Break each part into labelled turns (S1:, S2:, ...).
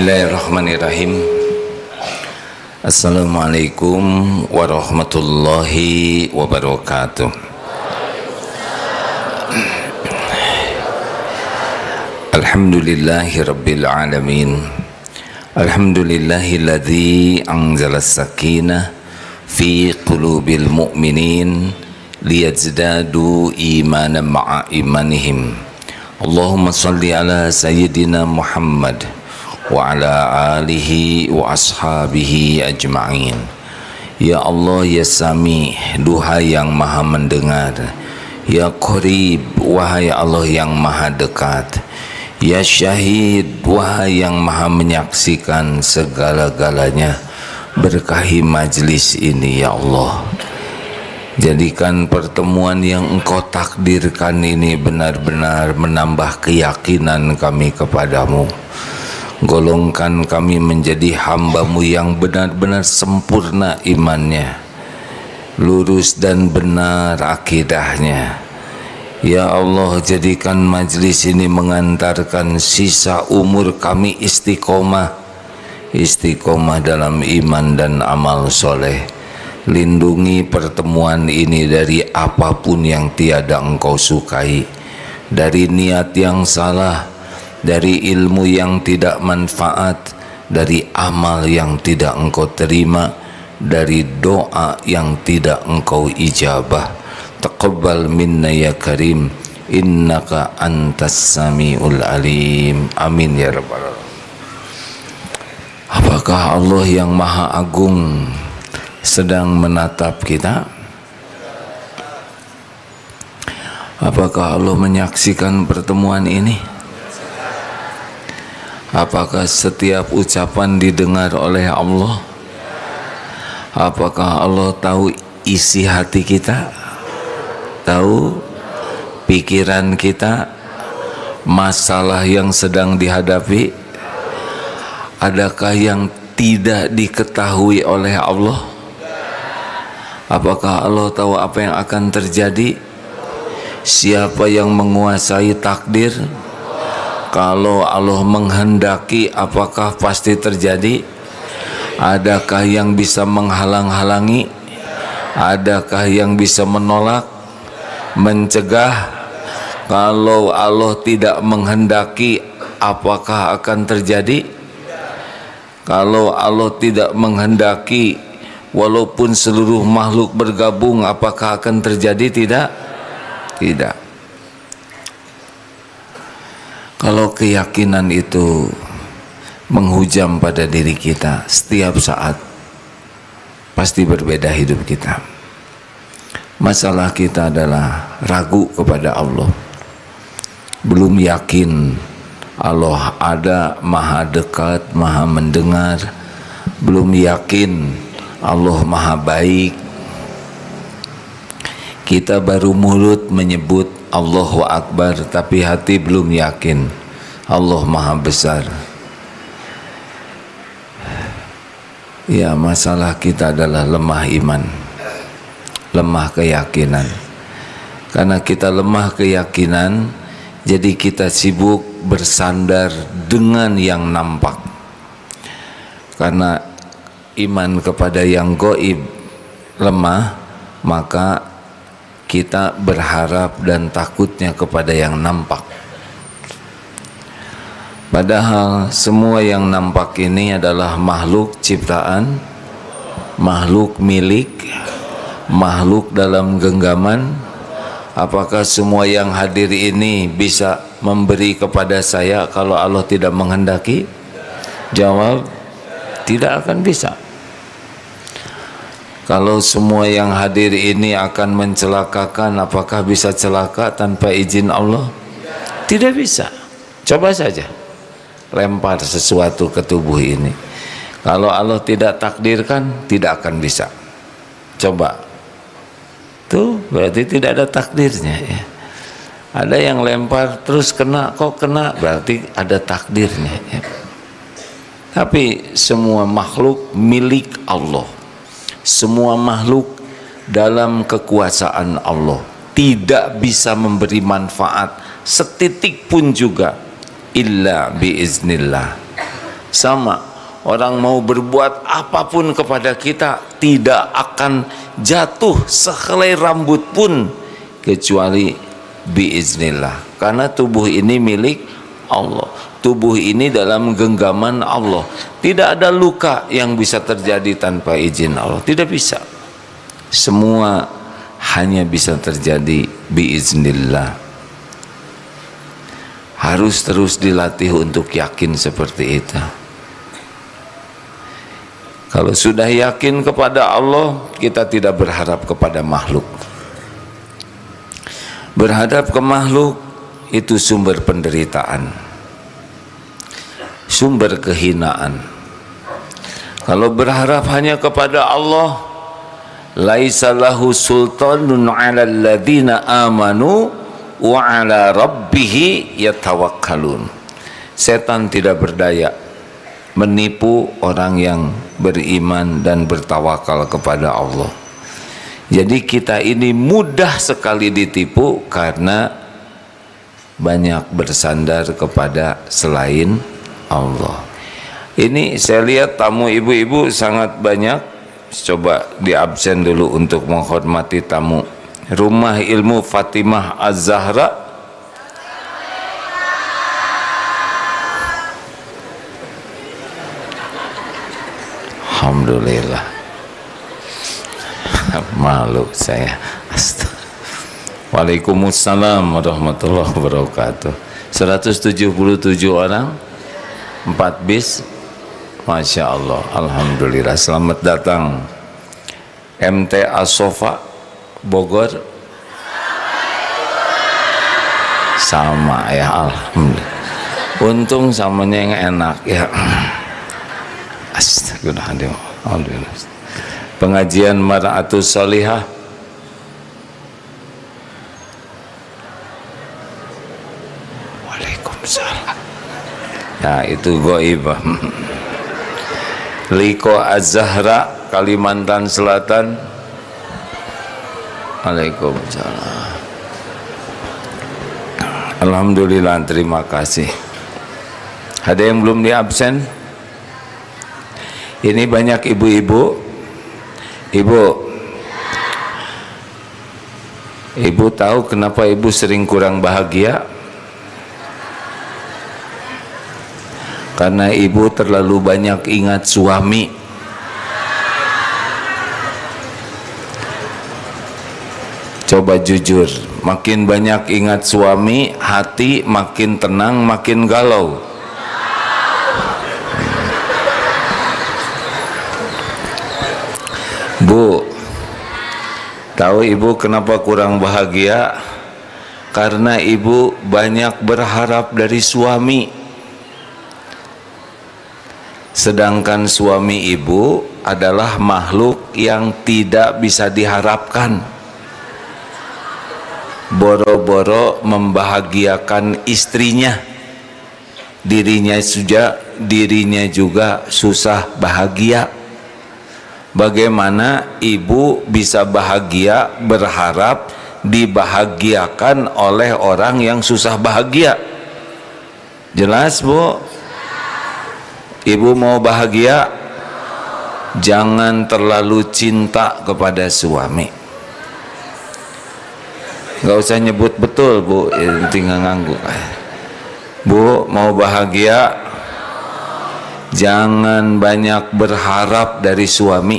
S1: Bismillahirrahmanirrahim. Assalamualaikum warahmatullahi wabarakatuh. Alhamdulillahi rabbil alamin. Alhamdulillahilladzi anzala as-sakinah fi qulubil mu'minin liyazdadu imanan ma'a imanihim. Allahumma salli ala sayyidina Muhammad wa ala alihi wa ashabihi ajma'in. Ya Allah, ya Sami, duhai yang maha mendengar. Ya Qarib, wahai Allah yang maha dekat. Ya Syahid, wahai yang maha menyaksikan segala-galanya. Berkahi majlis ini ya Allah. Jadikan pertemuan yang Engkau takdirkan ini benar-benar menambah keyakinan kami kepadamu. Golongkan kami menjadi hamba-Mu yang benar-benar sempurna imannya, lurus dan benar akidahnya. Ya Allah, jadikan majlis ini mengantarkan sisa umur kami istiqomah dalam iman dan amal soleh. Lindungi pertemuan ini dari apapun yang tiada Engkau sukai, dari niat yang salah, dari ilmu yang tidak manfaat, dari amal yang tidak Engkau terima, dari doa yang tidak Engkau ijabah. Taqabbal minna ya Karim, innaka antas samiul alim. Amin ya rabbal alamin. Apakah Allah yang maha agung sedang menatap kita? Apakah Allah menyaksikan pertemuan ini? Apakah setiap ucapan didengar oleh Allah? Apakah Allah tahu isi hati kita? Tahu pikiran kita? Masalah yang sedang dihadapi? Adakah yang tidak diketahui oleh Allah? Apakah Allah tahu apa yang akan terjadi? Siapa yang menguasai takdir? Kalau Allah menghendaki, apakah pasti terjadi? Adakah yang bisa menghalang-halangi? Adakah yang bisa menolak, mencegah? Kalau Allah tidak menghendaki, apakah akan terjadi? Kalau Allah tidak menghendaki, walaupun seluruh makhluk bergabung, apakah akan terjadi? Tidak. Kalau keyakinan itu menghujam pada diri kita setiap saat, pasti berbeda hidup kita. Masalah kita adalah ragu kepada Allah, belum yakin Allah ada, maha dekat, maha mendengar, belum yakin Allah maha baik. Kita baru mulut menyebut Allahu Akbar, tapi hati belum yakin Allah maha besar. Ya, masalah kita adalah lemah iman, lemah keyakinan. Karena kita lemah keyakinan, jadi kita sibuk bersandar dengan yang nampak. Karena iman kepada yang gaib lemah, maka kita berharap dan takutnya kepada yang nampak. Padahal semua yang nampak ini adalah makhluk ciptaan, makhluk milik, makhluk dalam genggaman. Apakah semua yang hadir ini bisa memberi kepada saya kalau Allah tidak menghendaki? Jawab, tidak akan bisa. Kalau semua yang hadir ini akan mencelakakan, apakah bisa celaka tanpa izin Allah? Tidak bisa. Coba saja lempar sesuatu ke tubuh ini. Kalau Allah tidak takdirkan, tidak akan bisa. Coba. Tuh berarti tidak ada takdirnya ya. Ada yang lempar terus kena, kok kena, berarti ada takdirnya ya. Tapi semua makhluk milik Allah, semua makhluk dalam kekuasaan Allah, tidak bisa memberi manfaat setitik pun juga illa biiznillah, Sama, orang mau berbuat apapun kepada kita tidak akan jatuh sehelai rambut pun kecuali biiznillah, karena tubuh ini milik Allah, tubuh ini dalam genggaman Allah. Tidak ada luka yang bisa terjadi tanpa izin Allah, tidak bisa. Semua hanya bisa terjadi biiznillah. Harus terus dilatih untuk yakin seperti itu. Kalau sudah yakin kepada Allah, kita tidak berharap kepada makhluk. Berhadap ke makhluk itu sumber penderitaan, sumber kehinaan. Kalau berharap hanya kepada Allah, laisa lahu sultanun 'alal ladzina amanu wa 'ala rabbihi yatawakkalun. Setan tidak berdaya menipu orang yang beriman dan bertawakal kepada Allah. Jadi kita ini mudah sekali ditipu karena banyak bersandar kepada selain Allah. Ini saya lihat tamu ibu-ibu sangat banyak. Coba di absen dulu untuk menghormati tamu. Rumah Ilmu Fatimah Az-Zahra. Alhamdulillah. Malu saya. Waalaikumsalam warahmatullahi wabarakatuh. 177 orang, 4 bis. Masya Allah, alhamdulillah. Selamat datang MT Asofa Bogor. Sama ya, alhamdulillah. Untung samanya yang enak ya. Astagfirullahaladzim. Alhamdulillah. Pengajian Mar'atus Sholihah. Waalaikumsalam. Nah itu goibah. Liko Az-Zahra Kalimantan Selatan. Waalaikumsalam. Alhamdulillah, terima kasih. Ada yang belum di absen? Ini banyak ibu-ibu. Ibu tahu kenapa ibu sering kurang bahagia? Karena ibu terlalu banyak ingat suami. Coba jujur, makin banyak ingat suami, hati makin tenang, makin galau. Bu, tahu ibu kenapa kurang bahagia? Karena ibu banyak berharap dari suami. Sedangkan suami ibu adalah makhluk yang tidak bisa diharapkan. Boro-boro membahagiakan istrinya, dirinya juga susah bahagia. Bagaimana ibu bisa bahagia berharap dibahagiakan oleh orang yang susah bahagia? Jelas Bu? Ibu mau bahagia, jangan terlalu cinta kepada suami. Gak usah nyebut betul Bu, tinggal ngangguk. Bu mau bahagia, jangan banyak berharap dari suami.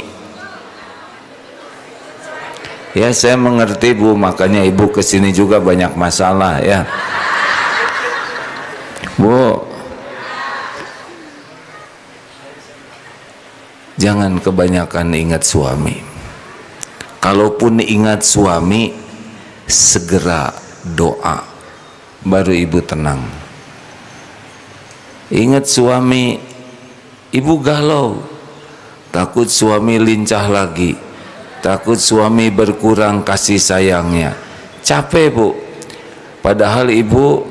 S1: Ya saya mengerti Bu, makanya ibu kesini juga banyak masalah ya Bu. Jangan kebanyakan ingat suami. Kalaupun ingat suami, segera doa, baru ibu tenang. Ingat suami, ibu galau, takut suami lincah lagi, takut suami berkurang kasih sayangnya. Capek Bu. Padahal ibu,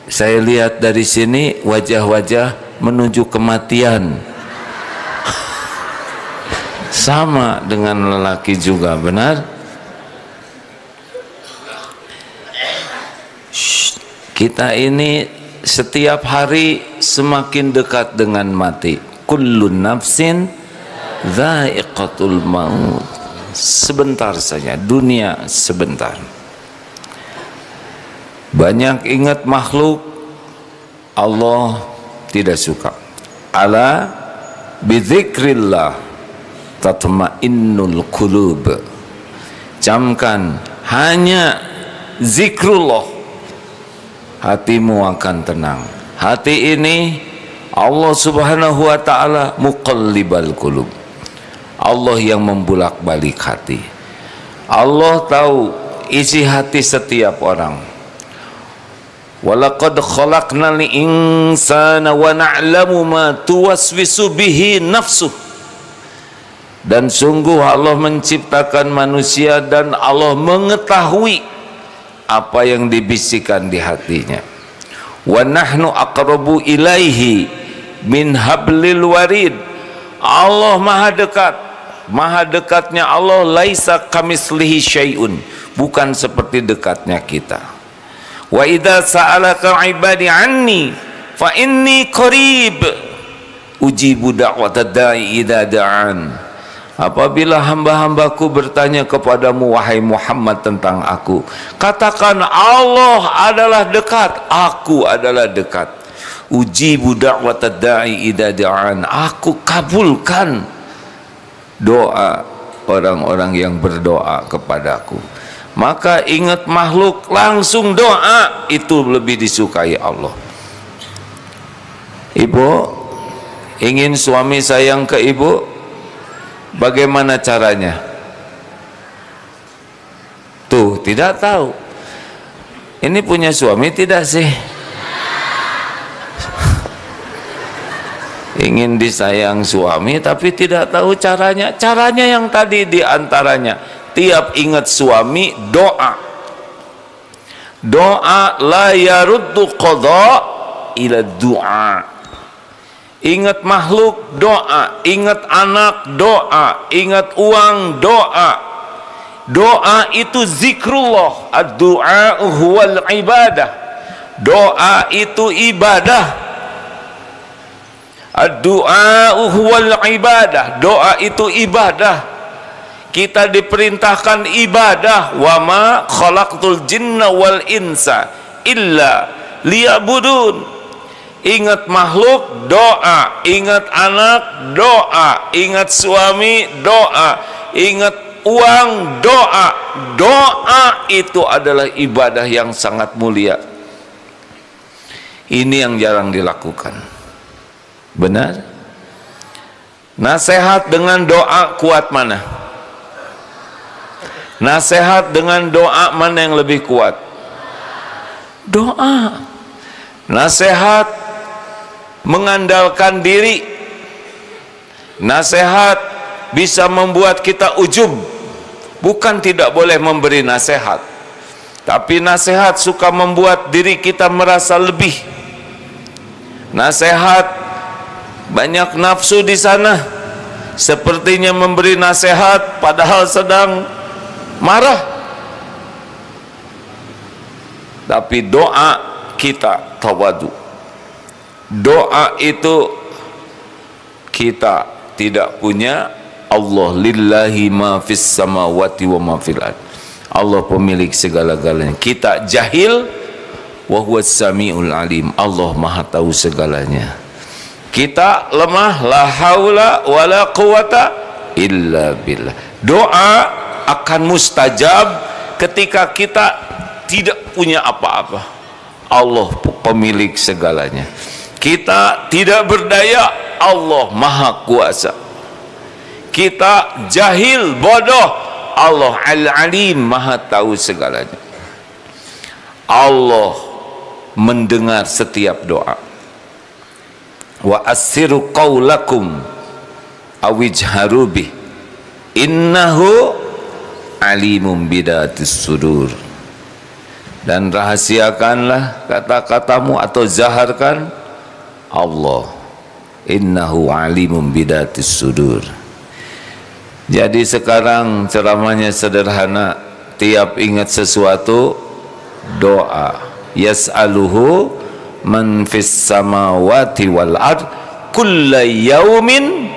S1: saya lihat dari sini wajah-wajah menuju kematian. Sama dengan lelaki juga, benar? Kita ini setiap hari semakin dekat dengan mati. Kullu nafsin dha'iqatul maut. Sebentar saja, dunia sebentar. Banyak ingat makhluk, Allah tidak suka. Ala bidzikrillah tatma'innul qulub. Camkan, hanya zikrullah, hatimu akan tenang. Hati ini Allah subhanahu wa ta'ala muqallibal qulub. Allah yang membulak-balik hati. Allah tahu isi hati setiap orang. Walaqad khalaqnal insana wa na'lamu ma tuwaswisu bihi nafsuh. Dan sungguh Allah menciptakan manusia dan Allah mengetahui apa yang dibisikkan di hatinya. Wa nahnu aqrabu ilaihi min hablil warid. Allah maha dekat. Maha dekatnya Allah, laisa kamislihi syai'un, bukan seperti dekatnya kita. Wa idza sa'alaka 'ibadi anni fa inni qarib ujibu da'watad da'i idza da'an. Apabila hamba-hambaku bertanya kepadamu wahai Muhammad tentang aku, katakan Allah adalah dekat, aku adalah dekat. Ujibu da'watad da'i idza da'an, aku kabulkan doa orang-orang yang berdoa kepadaku. Maka ingat makhluk, langsung doa, itu lebih disukai Allah. Ibu ingin suami sayang ke ibu, bagaimana caranya? Tuh, tidak tahu. Ini punya suami tidak sih? Ingin disayang suami tapi tidak tahu caranya. Caranya yang tadi diantaranya, tiap ingat suami doa. Doa la yaruddu qadha ila du'a. Ingat makhluk doa, ingat anak doa, ingat uang doa. Doa itu zikrullah. Ad-du'a huwal ibadah. Doa itu ibadah. Ad-du'a huwal ibadah. Doa itu ibadah. Kita diperintahkan ibadah. Wa ma khalaqtul jinna wal insa illa liya'budun. Ingat makhluk doa, ingat anak doa, ingat suami doa, ingat uang doa. Doa itu adalah ibadah yang sangat mulia. Ini yang jarang dilakukan. Benar? Nasihat dengan doa kuat mana? Nasihat dengan doa mana yang lebih kuat? Doa. Nasihat mengandalkan diri. Nasihat bisa membuat kita ujub. Bukan tidak boleh memberi nasihat, tapi nasihat suka membuat diri kita merasa lebih. Nasihat banyak nafsu di sana, sepertinya memberi nasihat padahal sedang marah. Tapi doa kita tawadu. Doa itu kita tidak punya. Allah lillahi ma fis samawati wa ma fil ard. Allah pemilik segala-galanya. Kita jahil, wa huwas samiul alim. Allah maha tahu segalanya. Kita lemah, la haula wala quwata illa billah. Doa akan mustajab ketika kita tidak punya apa-apa. Allah pemilik segalanya. Kita tidak berdaya, Allah maha kuasa. Kita jahil, bodoh, Allah al-alim, maha tahu segalanya. Allah mendengar setiap doa. Wa assiru qawlakum awijharu bih innahu alimum bidatis sudur. Dan rahasiakanlah kata-katamu atau zaharkan, Allah innahu alimum bidatis sudur. Jadi sekarang ceramahnya sederhana, tiap ingat sesuatu doa. Yas'aluhu man fis samawati wal ard kulla yaumin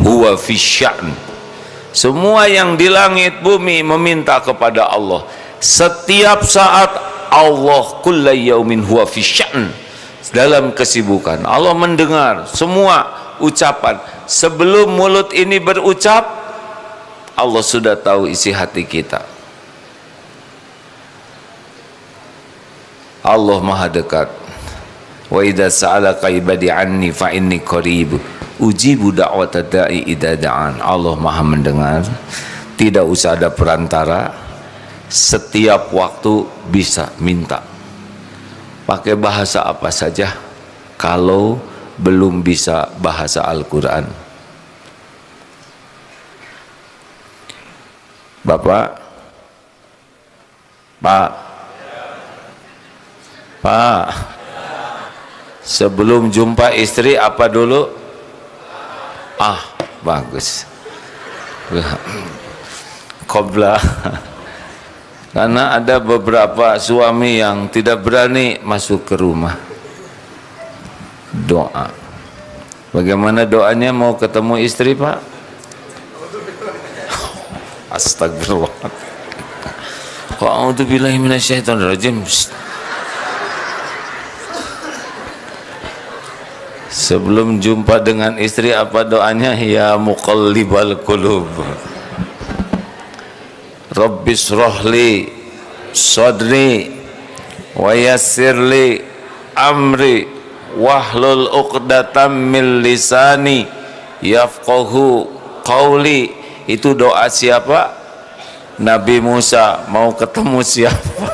S1: huwa fi sya'n. Semua yang di langit bumi meminta kepada Allah setiap saat. Allah kulla yaumin huwa fi sya'n, dalam kesibukan. Allah mendengar semua ucapan. Sebelum mulut ini berucap, Allah sudah tahu isi hati kita. Allah maha dekat. Wa idza sa'alaka ibadi anni fa inni qarib ujibu da'wata da'i idza da'an. Allah maha mendengar, tidak usah ada perantara, setiap waktu bisa minta. Pakai bahasa apa saja kalau belum bisa bahasa Al-Quran. Bapak, Pak, sebelum jumpa istri apa dulu? Bagus. Qobla. Karena ada beberapa suami yang tidak berani masuk ke rumah. Doa. Bagaimana doanya mau ketemu istri, Pak? Astagfirullah. A'udzubillahi minasyaitonirrajim. Sebelum jumpa dengan istri apa doanya? Ya muqallibal qulub, Rabbis rohli sodri wa yassirli amri wahlul uqdatam min lisani yafqahu qawli. Itu doa siapa? Nabi Musa mau ketemu siapa?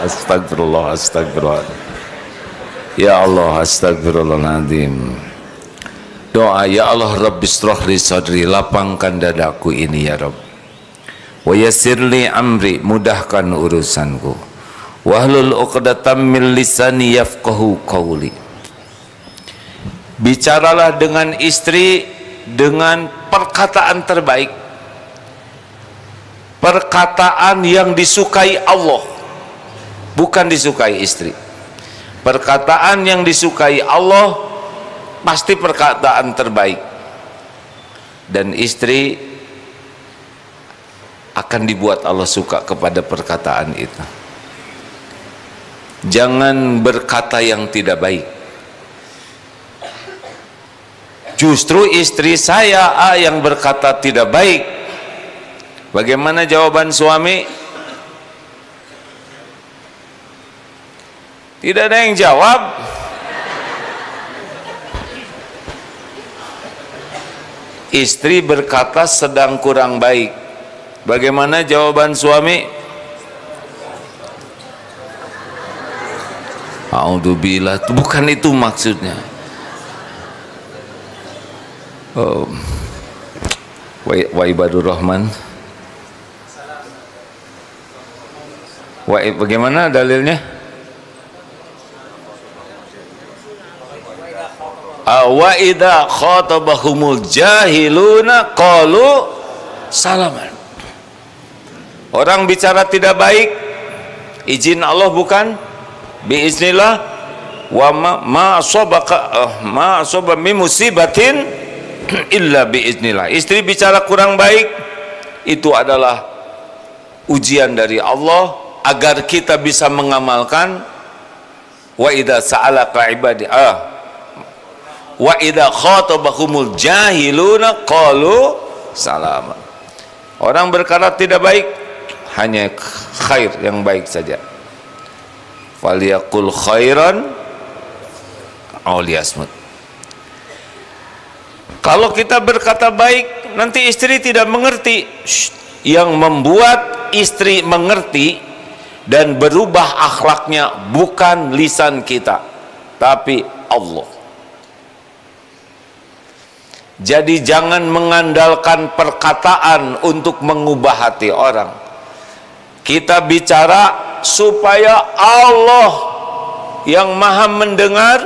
S1: Astagfirullah, astagfirullah. Ya Allah, astagfirullahaladzim. Doa, ya Allah Rabbis rohli sodri, lapangkan dadaku ini ya Rabb. Wa yassirli amri, mudahkan urusanku. Wahlul uqdatam min lisani yafqahu qawli. Bicaralah dengan istri dengan perkataan terbaik, perkataan yang disukai Allah, bukan disukai istri. Perkataan yang disukai Allah pasti perkataan terbaik, dan istri akan dibuat Allah suka kepada perkataan itu. Jangan berkata yang tidak baik. Justru istri saya yang berkata tidak baik. Bagaimana jawaban suami? Tidak ada yang jawab. Istri berkata sedang kurang baik. Bagaimana jawaban suami? A'udzubillah, bukan itu maksudnya. Wa ibadur rahman. Bagaimana dalilnya? Wa idza khatabahumul jahiluna qalu salaman. Orang bicara tidak baik, izin Allah bukan? Biiznillah. Wa ma asaba min musibatin illa biiznillah. Istri bicara kurang baik, itu adalah ujian dari Allah agar kita bisa mengamalkan. Wa idza sa'alaka ibadi wa idza khatabahumul jahiluna qalu salama. Orang berkata tidak baik, hanya khair, yang baik saja. Faliyaqul khairan aw liyasmut. Kalau kita berkata baik, nanti istri tidak mengerti. Yang membuat istri mengerti dan berubah akhlaknya bukan lisan kita, tapi Allah. Jadi jangan mengandalkan perkataan untuk mengubah hati orang. Kita bicara supaya Allah yang maha mendengar,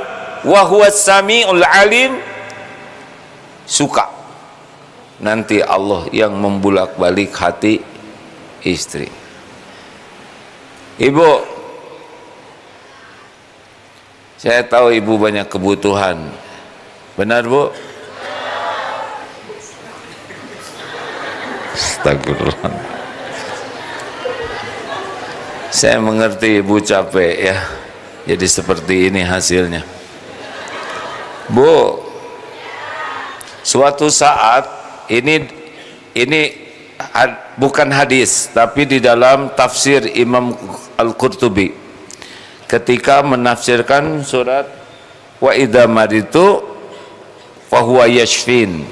S1: wa huwas sami'ul alim, suka. Nanti Allah yang membulak-balik hati istri. Ibu, Saya tahu ibu banyak kebutuhan. Benar, Bu? Astagfirullah. Saya mengerti ibu capek ya. Jadi seperti ini hasilnya. Bu, suatu saat ini bukan hadis, tapi di dalam tafsir Imam Al-Qurtubi ketika menafsirkan surat wa idza maritu fa huwa yashfin.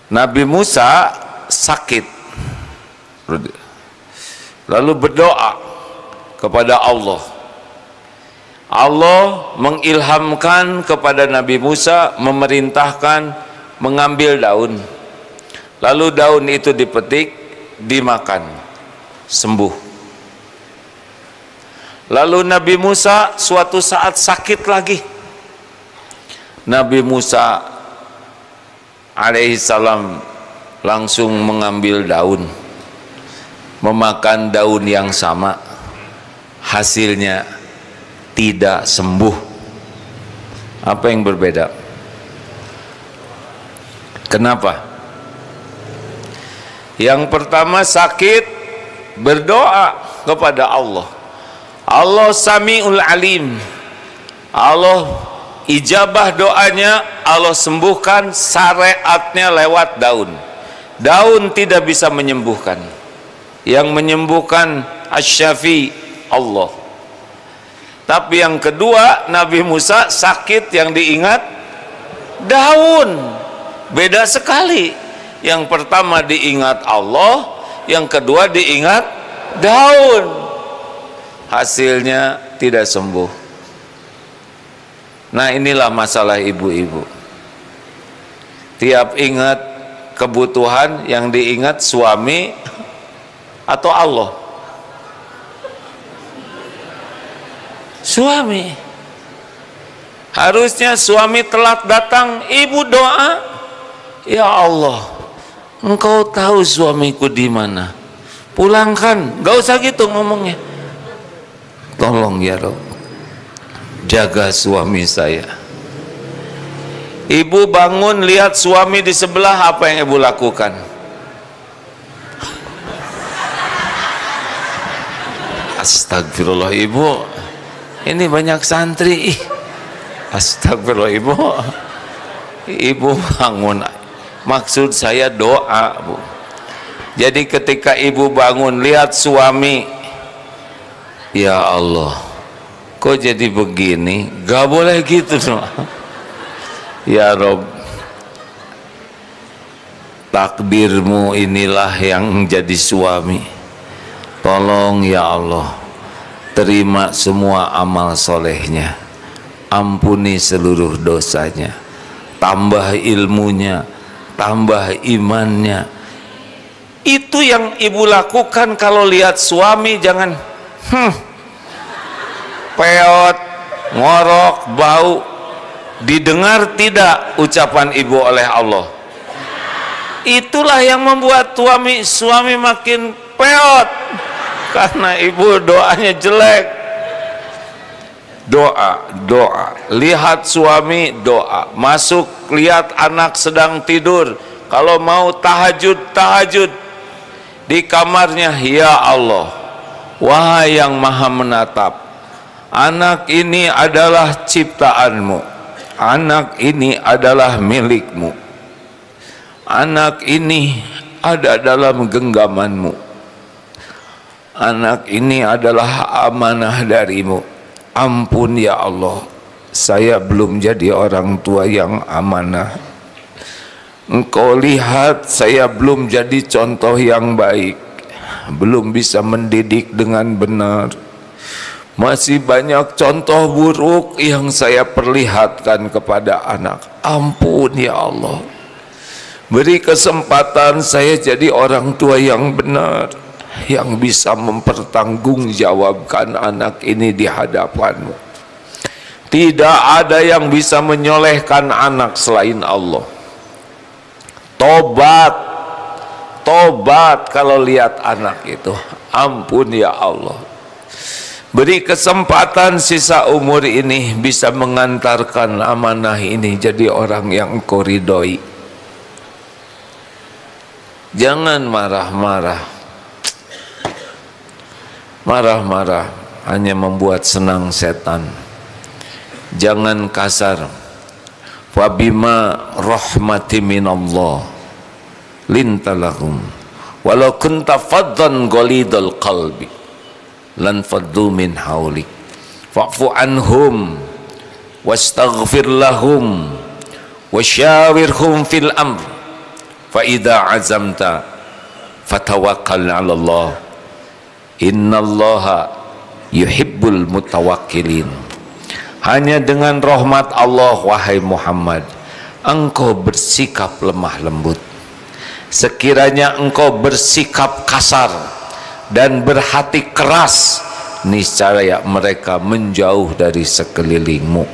S1: Nabi Musa sakit lalu berdoa kepada Allah. Allah mengilhamkan kepada Nabi Musa, memerintahkan mengambil daun, lalu daun itu dipetik, dimakan, sembuh. Lalu Nabi Musa suatu saat sakit lagi. Nabi Musa alaihissalam langsung mengambil daun, memakan daun yang sama, hasilnya tidak sembuh. Apa yang berbeda? Kenapa? Yang pertama sakit, berdoa kepada Allah. Allah Sami'ul Alim. Allah ijabah doanya, Allah sembuhkan, syariatnya lewat daun. Daun tidak bisa menyembuhkan. Yang menyembuhkan Asy-Syafi Allah. Tapi yang kedua, Nabi Musa sakit, yang diingat daun. Beda sekali. Yang pertama diingat Allah, yang kedua diingat daun. Hasilnya tidak sembuh. Nah, inilah masalah ibu-ibu. Tiap ingat kebutuhan, yang diingat suami atau Allah? Suami. Harusnya suami telat datang, ibu doa, ya Allah, Engkau tahu suamiku di mana, pulangkan. Gak usah gitu ngomongnya. Tolong ya Rob, jaga suami saya. Ibu bangun lihat suami di sebelah, apa yang ibu lakukan? Astagfirullah ibu, ini banyak santri. Astagfirullah ibu. Ibu bangun, maksud saya doa, Bu. Jadi ketika ibu bangun lihat suami, ya Allah, kok jadi begini? Gak boleh gitu. Ya Rob, takdirmu inilah yang jadi suami. Tolong ya Allah, terima semua amal solehnya, ampuni seluruh dosanya, tambah ilmunya, tambah imannya. Itu yang ibu lakukan kalau lihat suami. Jangan peot, ngorok, bau. Didengar tidak ucapan ibu oleh Allah? Itulah yang membuat suami makin peot, karena ibu doanya jelek. Doa, lihat suami, doa. Masuk, lihat anak sedang tidur, kalau mau tahajud di kamarnya. Ya Allah, wahai yang maha menatap, anak ini adalah ciptaanmu, anak ini adalah milikmu, anak ini ada dalam genggamanmu, anak ini adalah amanah darimu. Ampun ya Allah, saya belum jadi orang tua yang amanah. Engkau lihat saya belum jadi contoh yang baik, belum bisa mendidik dengan benar. Masih banyak contoh buruk yang saya perlihatkan kepada anak. Ampun ya Allah, beri kesempatan saya jadi orang tua yang benar, yang bisa mempertanggungjawabkan anak ini di hadapanmu. Tidak ada yang bisa menyolehkan anak selain Allah. Tobat kalau lihat anak itu. Ampun ya Allah. Beri kesempatan sisa umur ini bisa mengantarkan amanah ini jadi orang yang engkau ridhoi. Jangan marah-marah. Marah-marah hanya membuat senang setan. Jangan kasar. Fabima rahmati minallah lintalahum walau kunta faddan ghalidul qalbi lan faddu min haulik fa'fu anhum wastaghfir lahum wasyawirhum fil amr fa idza azamta fatawakkal 'ala Allah innallaha yuhibbul mutawakkilin. Hanya dengan rahmat Allah wahai Muhammad engkau bersikap lemah lembut. Sekiranya engkau bersikap kasar dan berhati keras, niscaya mereka menjauh dari sekelilingmu.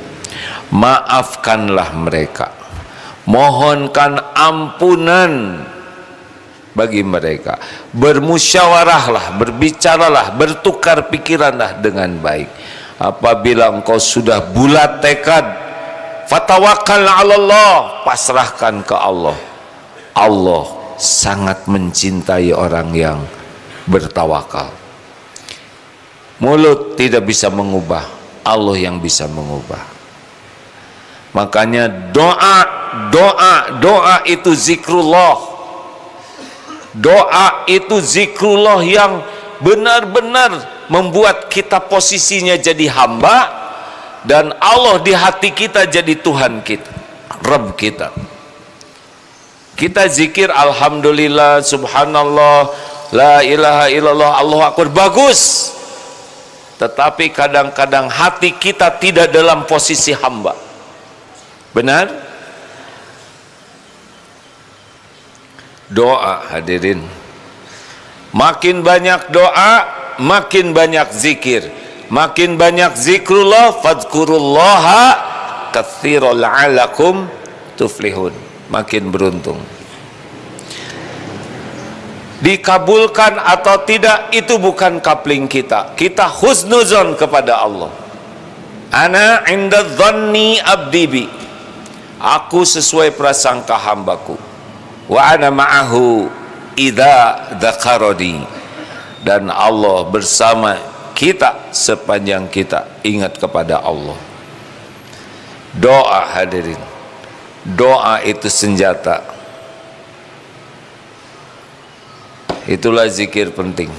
S1: Maafkanlah mereka, mohonkan ampunan bagi mereka, bermusyawarahlah, berbicaralah, bertukar pikiranlah dengan baik. Apabila engkau sudah bulat tekad, fatawakkal 'ala Allah, pasrahkan ke Allah. Allah sangat mencintai orang yang bertawakal. Mulut tidak bisa mengubah, Allah yang bisa mengubah. Makanya doa itu zikrullah. Doa itu zikrullah yang benar-benar membuat kita posisinya jadi hamba dan Allah di hati kita jadi Tuhan kita, Rabb kita. Kita zikir alhamdulillah, subhanallah, la ilaha illallah, Allahu akbar, bagus. Tetapi kadang-kadang hati kita tidak dalam posisi hamba. Benar? Doa hadirin. Makin banyak doa, makin banyak zikir. Makin banyak zikrullah, fadhkurullaha katsiran la'allakum tuflihun. Makin beruntung. Dikabulkan atau tidak itu bukan kapling kita. Kita husnuzon kepada Allah. Ana inda dhanni abdi bi. Aku sesuai prasangka hambaku. Wa ana ma'ahu idza dzakarani. Dan Allah bersama kita sepanjang kita ingat kepada Allah. Doa hadirin. Doa itu senjata. Itulah zikir penting.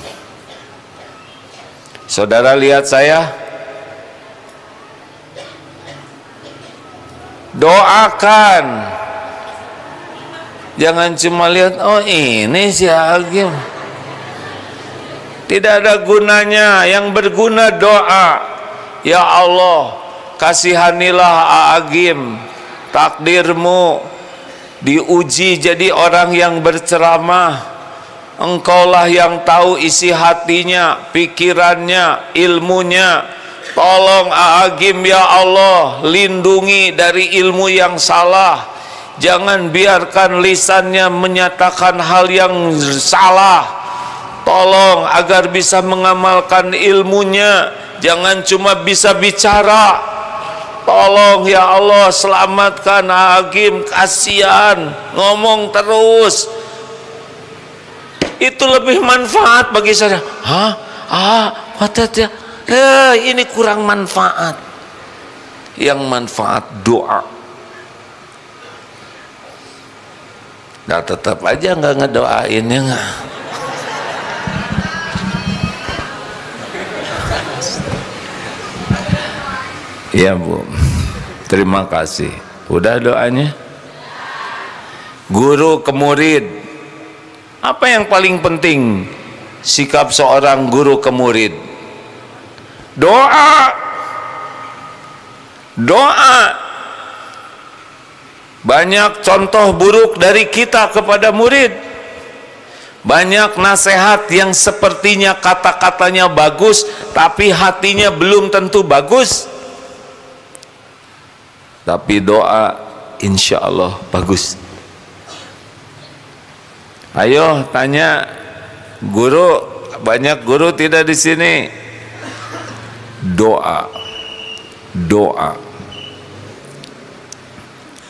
S1: Saudara lihat saya, doakan. Jangan cuma lihat, oh ini si Agim. Tidak ada gunanya. Yang berguna doa. Ya Allah, kasihanilah Agim. Takdirmu diuji jadi orang yang berceramah. Engkaulah yang tahu isi hatinya, pikirannya, ilmunya. Tolong Agim ya Allah, lindungi dari ilmu yang salah. Jangan biarkan lisannya menyatakan hal yang salah. Tolong agar bisa mengamalkan ilmunya. Jangan cuma bisa bicara. Tolong ya Allah, selamatkan Agim, kasihan ngomong terus. Itu lebih manfaat bagi saya. Ini kurang manfaat. Yang manfaat doa. Nah tetap aja nggak ngedoain ya nggak. Ya Bu, terima kasih. Udah doanya? Guru ke murid. Apa yang paling penting sikap seorang guru ke murid? Doa. Doa. Banyak contoh buruk dari kita kepada murid. Banyak nasihat yang sepertinya kata-katanya bagus tapi hatinya belum tentu bagus. Tapi doa insya Allah bagus. Ayo tanya guru, banyak guru tidak di sini. doa, doa.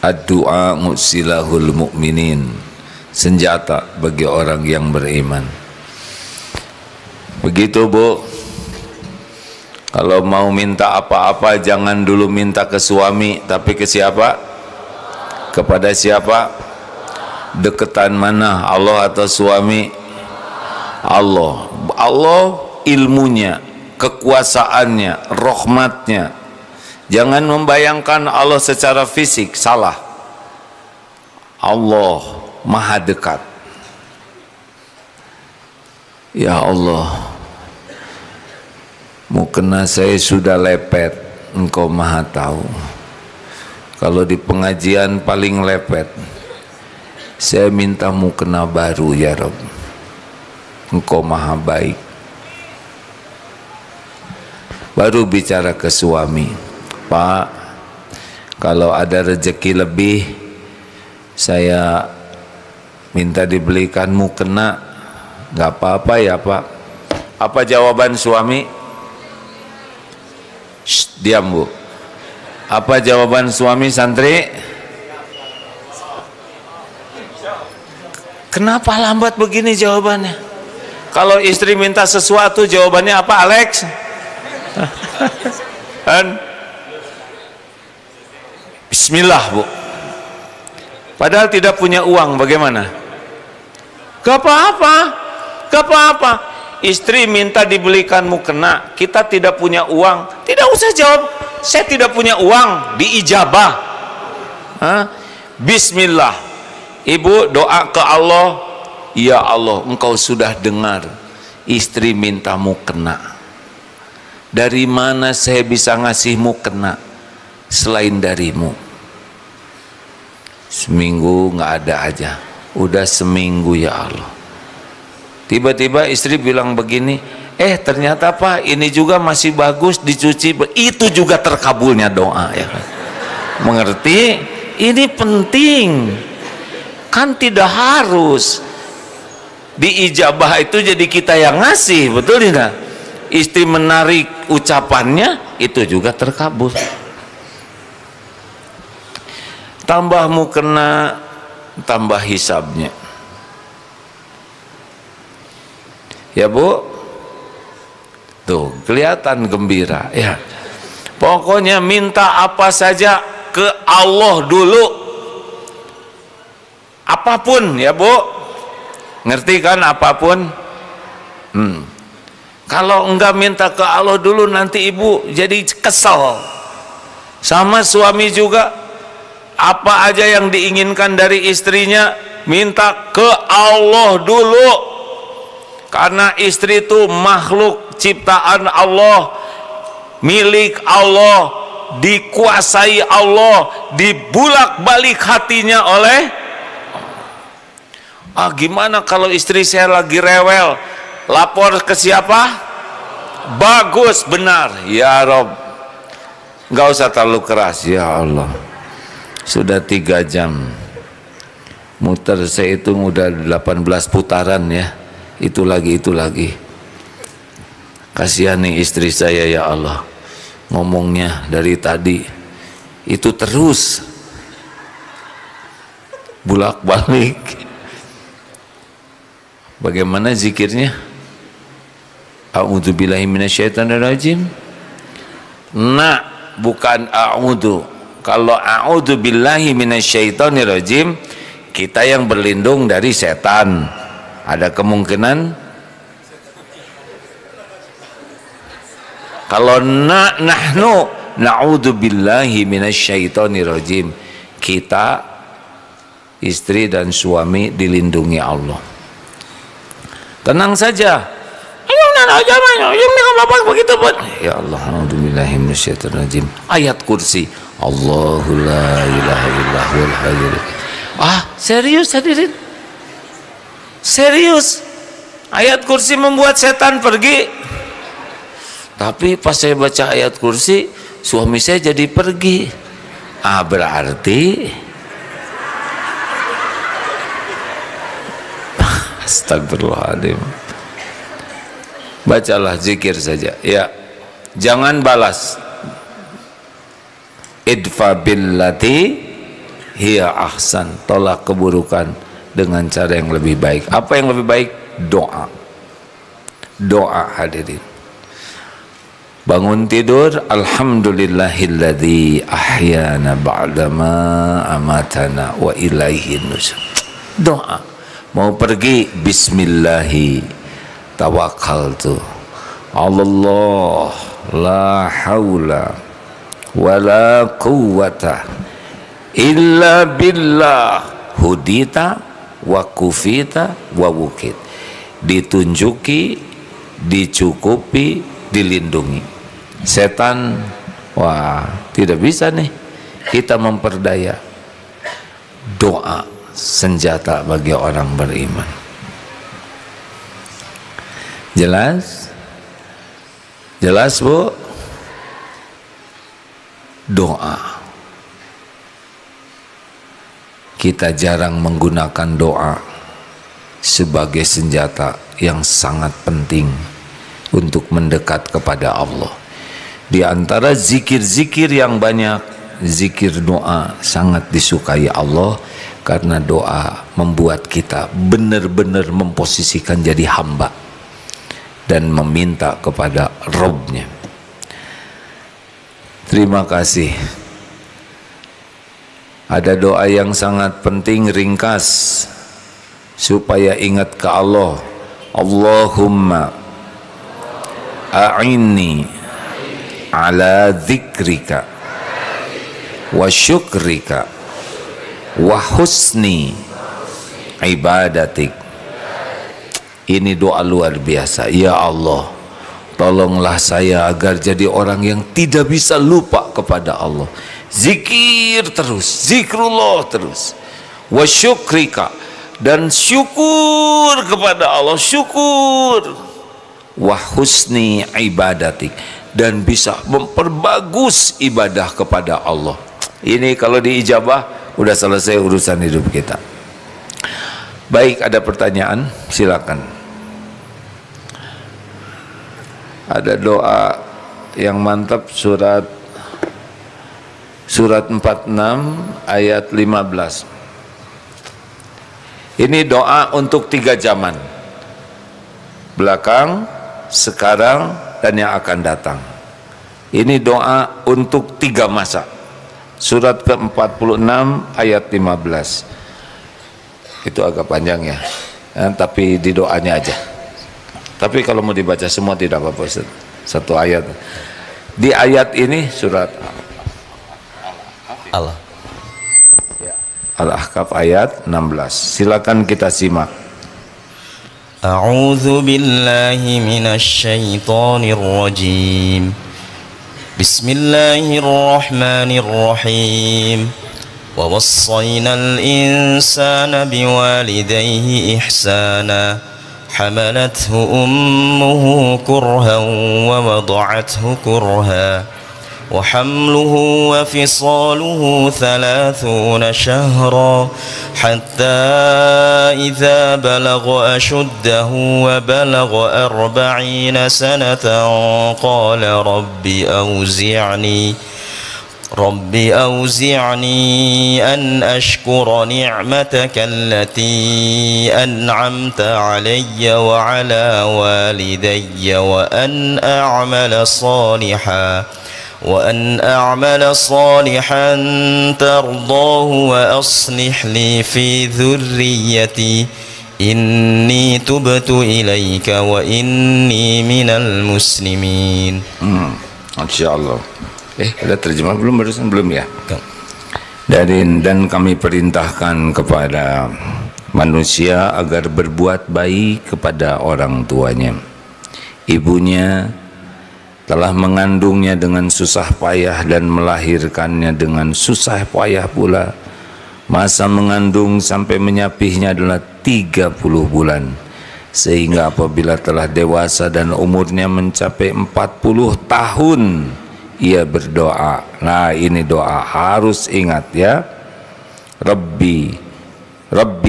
S1: Ad-du'a silahul mu'minin, senjata bagi orang yang beriman. Begitu Bu, kalau mau minta apa-apa jangan dulu minta ke suami, tapi ke siapa? Kepada siapa? Deketan mana, Allah atau suami? Allah. Allah ilmunya, kekuasaannya, rahmatnya. Jangan membayangkan Allah secara fisik, salah. Allah maha dekat. Ya Allah, mukena saya sudah lepet, Engkau maha tahu. Kalau di pengajian paling lepet, saya minta mukena baru ya Rabb. Engkau maha baik. Baru bicara ke suami, Pak, kalau ada rezeki lebih saya minta dibelikan mukena. Gak apa-apa ya Pak. Apa jawaban suami? Shh, diam Bu. Apa jawaban suami santri? Kenapa lambat begini jawabannya? Kalau istri minta sesuatu jawabannya apa Alex? Bismillah Bu. Padahal tidak punya uang, bagaimana? Gak apa-apa, gak apa-apa. Istri minta dibelikan mukena, kita tidak punya uang, tidak usah jawab saya tidak punya uang, diijabah. Bismillah. Ibu doa ke Allah, ya Allah, Engkau sudah dengar istri minta mukena. Dari mana saya bisa ngasih mukena selain darimu? Seminggu nggak ada aja, udah seminggu ya Allah. Tiba-tiba istri bilang begini, ternyata Pak ini juga masih bagus dicuci, itu juga terkabulnya doa ya kan? Mengerti? Ini penting, kan tidak harus diijabah itu jadi kita yang ngasih, betul tidak? Istri menarik ucapannya itu juga terkabul. Tambah mukena, tambah hisabnya. Ya Bu, tuh kelihatan gembira ya. Pokoknya minta apa saja ke Allah dulu, apapun ya Bu, ngerti kan apapun? Kalau enggak minta ke Allah dulu nanti ibu jadi kesel. Sama suami juga, apa aja yang diinginkan dari istrinya minta ke Allah dulu. Karena istri itu makhluk ciptaan Allah, milik Allah, dikuasai Allah, dibulak-balik hatinya oleh gimana kalau istri saya lagi rewel, lapor ke siapa? Bagus, benar ya Rob, nggak usah terlalu keras ya Allah. Sudah 3 jam muter, saya hitung udah 18 putaran ya. Itu lagi kasihan nih istri saya ya Allah, ngomongnya dari tadi itu terus bulak-balik. Bagaimana zikirnya? A'udzubillahi minasyaitonirrajim. Nah, bukan a'udzu. Kalau a'udzubillahi minasyaitonirrajim, kita yang berlindung dari setan. Ada kemungkinan kalau nahnu na'udzubillahi minasyaitonirrajim, kita istri dan suami dilindungi Allah. Tenang saja. Begitu pun. Ya Allah, a'udzubillahi minasyaitonirrajim. Ayat kursi. Allahu la ilaha illa huwal hayyul. Serius hadirin? Serius? Ayat kursi membuat setan pergi. Tapi pas saya baca ayat kursi, suami saya jadi pergi. Berarti astagfirullahaladzim. Bacalah zikir saja ya. jangan balas. Idfa billati hiya ahsan, tolak keburukan dengan cara yang lebih baik. Apa yang lebih baik? Doa. Doa hadirin. Bangun tidur, alhamdulillahilladzi ahyana ba'dama amatana wa ilaihin nusyur. Doa. Mau pergi, bismillahi tawakkaltu Allah la haula wala quwwata illa billah hudita wa kufita wa wukit. Ditunjuki, dicukupi, dilindungi. Setan, wah, tidak bisa nih kita memperdaya. Doa senjata bagi orang beriman. Jelas? Jelas, Bu? Doa. Kita jarang menggunakan doa sebagai senjata yang sangat penting untuk mendekat kepada Allah. Di antara zikir-zikir yang banyak, zikir doa sangat disukai Allah, karena doa membuat kita benar-benar memposisikan jadi hamba dan meminta kepada Rabb-Nya. Terima kasih. Ada doa yang sangat penting, ringkas, supaya ingat ke Allah. Allahumma a'inni ala dzikrika wa syukrika wa husni ibadatik. Ini doa luar biasa. Ya Allah, tolonglah saya agar jadi orang yang tidak bisa lupa kepada Allah. Zikir terus, zikrullah terus. Wa syukrika, dan syukur kepada Allah, syukur. Wa husni ibadatik, dan bisa memperbagus ibadah kepada Allah. Ini kalau diijabah udah selesai urusan hidup kita. Baik, ada pertanyaan? Silakan. Ada doa yang mantap, surat 46 ayat 15. Ini doa untuk 3 zaman, belakang, sekarang, dan yang akan datang. Ini doa untuk 3 masa. Surat ke-46 ayat 15. Itu agak panjang ya, tapi di doanya aja. Tapi kalau mau dibaca semua tidak apa-apa, satu ayat. Di ayat ini surat Al-Ahqaf ayat 16. Silakan kita simak.
S2: A'udzu billahi minasy syaithanir rajim. Bismillahirrahmanirrahim. Wa wassayna al-insana biwalidayhi ihsana. حملته أمه كرها ووضعته كرها وحمله وفصاله 30 شهرا حتى إذا بلغ أشده وبلغ 40 سنة قال رب أوزعني أن أشكر نعمتك التي أنعمت علي وعلى والدي وأن أعمل صالحا ترضاه وأصلح لي في ذريتي إني تبت إليك وإني من المسلمين.
S1: Masya Allah. Ada terjemah belum barusan? Belum ya? Dan kami perintahkan kepada manusia agar berbuat baik kepada orang tuanya. Ibunya telah mengandungnya dengan susah payah dan melahirkannya dengan susah payah pula. Masa mengandung sampai menyapihnya adalah 30 bulan. Sehingga apabila telah dewasa dan umurnya mencapai 40 tahun, ia berdoa. Nah, ini doa harus ingat ya. Rabbi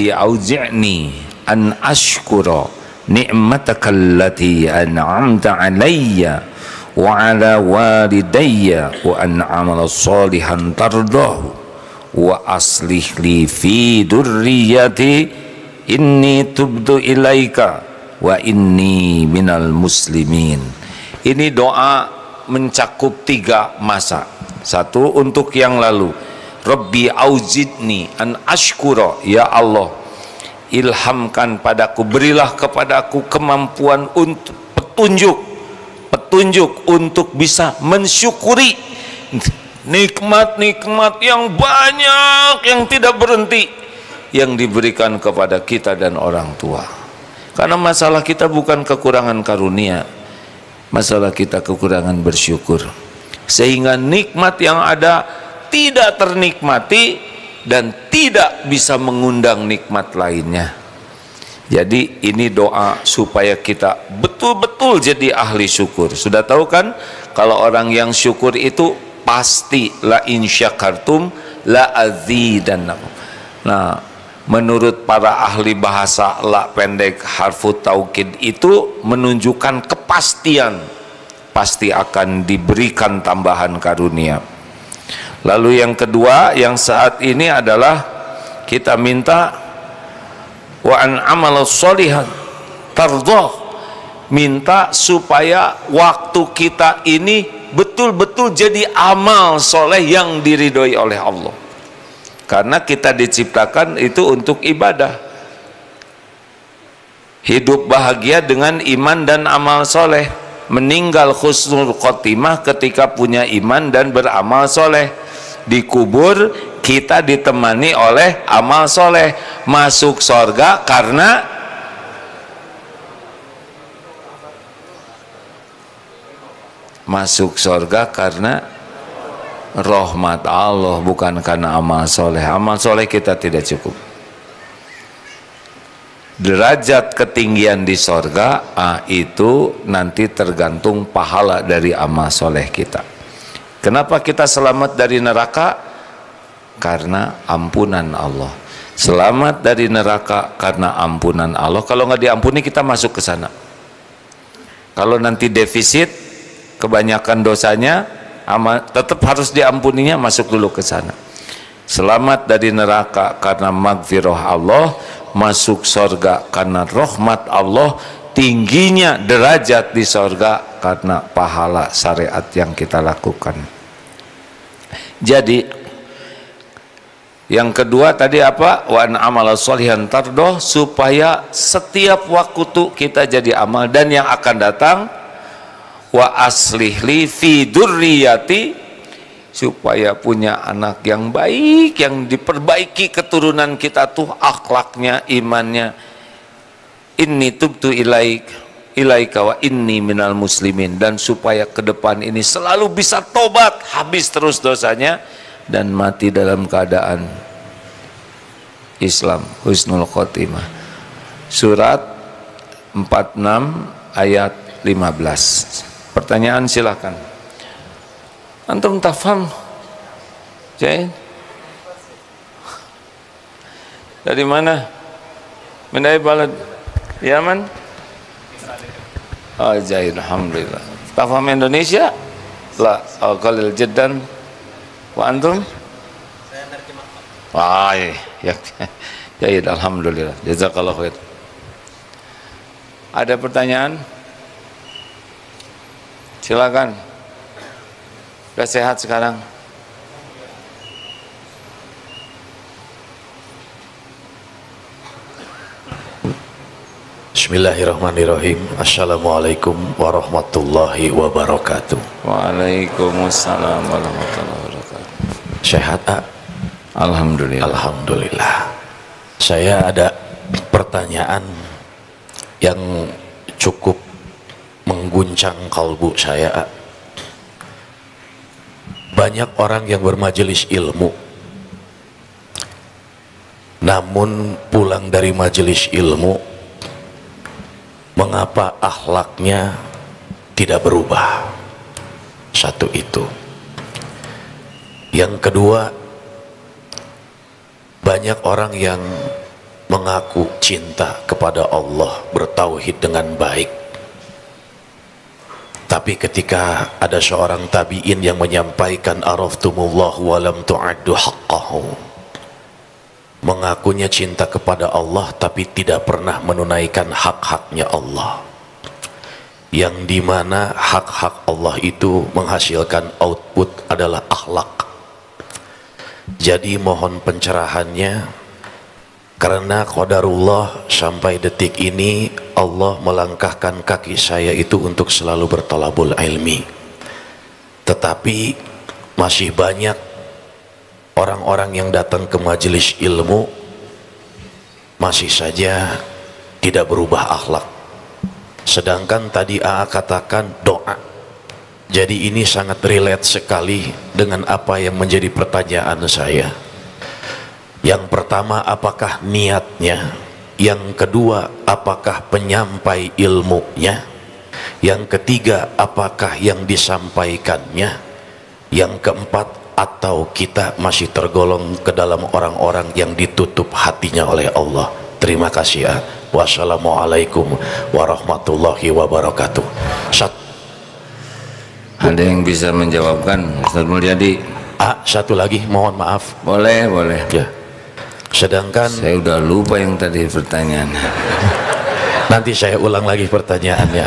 S1: auzi'ni an ashkura ni'mataka allati an'amta alayya wa ala walidayya wa an amala sholihan tardahu wa aslih li fi dzurriyyati inni tubtu ilaika wa inni minal muslimin. Ini doa mencakup 3 masa. 1 untuk yang lalu, Rabbi auzidni an ashkura, ya Allah ilhamkan padaku, berilah kepadaku kemampuan untuk petunjuk untuk bisa mensyukuri nikmat-nikmat yang banyak yang tidak berhenti yang diberikan kepada kita dan orang tua. Karena masalah kita bukan kekurangan karunia, masalah kita kekurangan bersyukur, sehingga nikmat yang ada tidak ternikmati dan tidak bisa mengundang nikmat lainnya. Jadi ini doa supaya kita betul-betul jadi ahli syukur. Sudah tahu kan, kalau orang yang syukur itu pasti la in syakartum la azidannakum. Nah, menurut para ahli bahasa, la pendek harfu taukid itu menunjukkan kepastian, pasti akan diberikan tambahan karunia. Lalu yang kedua yang saat ini adalah kita minta wa an amal sholihan tardhah, minta supaya waktu kita ini betul-betul jadi amal soleh yang diridhoi oleh Allah. Karena kita diciptakan itu untuk ibadah, hidup bahagia dengan iman dan amal soleh, meninggal husnul khotimah ketika punya iman dan beramal soleh, dikubur kita ditemani oleh amal soleh, masuk sorga karena rahmat Allah, bukan karena amal soleh. Amal soleh kita tidak cukup. Derajat ketinggian di sorga itu nanti tergantung pahala dari amal soleh kita. Kenapa kita selamat dari neraka? Karena ampunan Allah. Selamat dari neraka karena ampunan Allah. Kalau nggak diampuni kita masuk ke sana. Kalau nanti defisit, kebanyakan dosanya, tetap harus diampuninya, masuk dulu ke sana. Selamat dari neraka karena magfirah Allah, masuk sorga karena rahmat Allah, tingginya derajat di sorga karena pahala syariat yang kita lakukan. Jadi yang kedua tadi apa? Wa an amala sholihan tardoh, supaya setiap waktu kita jadi amal. Dan yang akan datang wa aslih li fi dzurriyyati, supaya punya anak yang baik, yang diperbaiki keturunan kita tuh akhlaknya, imannya. Inni tubtu ilaika wa inni minal muslimin, dan supaya ke depan ini selalu bisa tobat, habis terus dosanya dan mati dalam keadaan Islam, husnul khotimah. Surat 46 ayat 15. Pertanyaan silakan. Antum tafham? Jain? Dari mana? Min ay balad? Yaman? Oh, Jain, alhamdulillah. Tafham Indonesia? La, qalil jiddan. Wa antum? Saya nerjemah. Wah, ya. Jain, alhamdulillah. Jazakallah khair. Ada pertanyaan? Silakan. Sudah sehat sekarang?
S3: Bismillahirrahmanirrahim. Assalamualaikum warahmatullahi wabarakatuh.
S1: Waalaikumsalam warahmatullahi wabarakatuh.
S3: Sehat, A?
S1: Alhamdulillah.
S3: Alhamdulillah. Saya ada pertanyaan yang cukup mengguncang kalbu saya, A. Banyak orang yang bermajelis ilmu, namun pulang dari majelis ilmu, mengapa akhlaknya tidak berubah? Satu itu. Yang kedua, banyak orang yang mengaku cinta kepada Allah, bertauhid dengan baik, Tapi ketika ada seorang tabi'in yang menyampaikan araftumullah walam tu'addu haqqahu, mengakunya cinta kepada Allah tapi tidak pernah menunaikan hak-haknya Allah, yang dimana hak-hak Allah itu menghasilkan output adalah akhlak. Jadi mohon pencerahannya, karena qadarullah sampai detik ini Allah melangkahkan kaki saya itu untuk selalu bertolabul ilmi, tetapi masih banyak orang-orang yang datang ke majelis ilmu masih saja tidak berubah akhlak. Sedangkan tadi AA katakan doa. Jadi ini sangat relate sekali dengan apa yang menjadi pertanyaan saya. Yang pertama, apakah niatnya? Yang kedua, apakah penyampai ilmunya? Yang ketiga, apakah yang disampaikannya? Yang keempat, atau kita masih tergolong ke dalam orang-orang yang ditutup hatinya oleh Allah? Terima kasih ya. Wassalamualaikum warahmatullahi wabarakatuh.
S1: Ada yang bisa menjawabkan, Ustaz Mulyadi?
S3: Satu lagi, mohon maaf.
S1: Boleh, boleh.
S3: Ya. Sedangkan
S1: saya udah lupa yang tadi pertanyaan.
S3: Nanti saya ulang lagi pertanyaannya.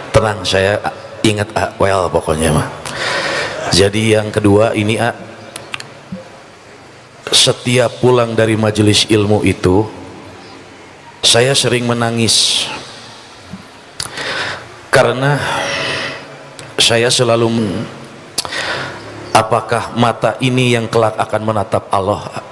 S3: Tenang, saya ingat well pokoknya mah. Jadi yang kedua ini setiap pulang dari majelis ilmu itu saya sering menangis karena saya selalu apakah mata ini yang kelak akan menatap Allah?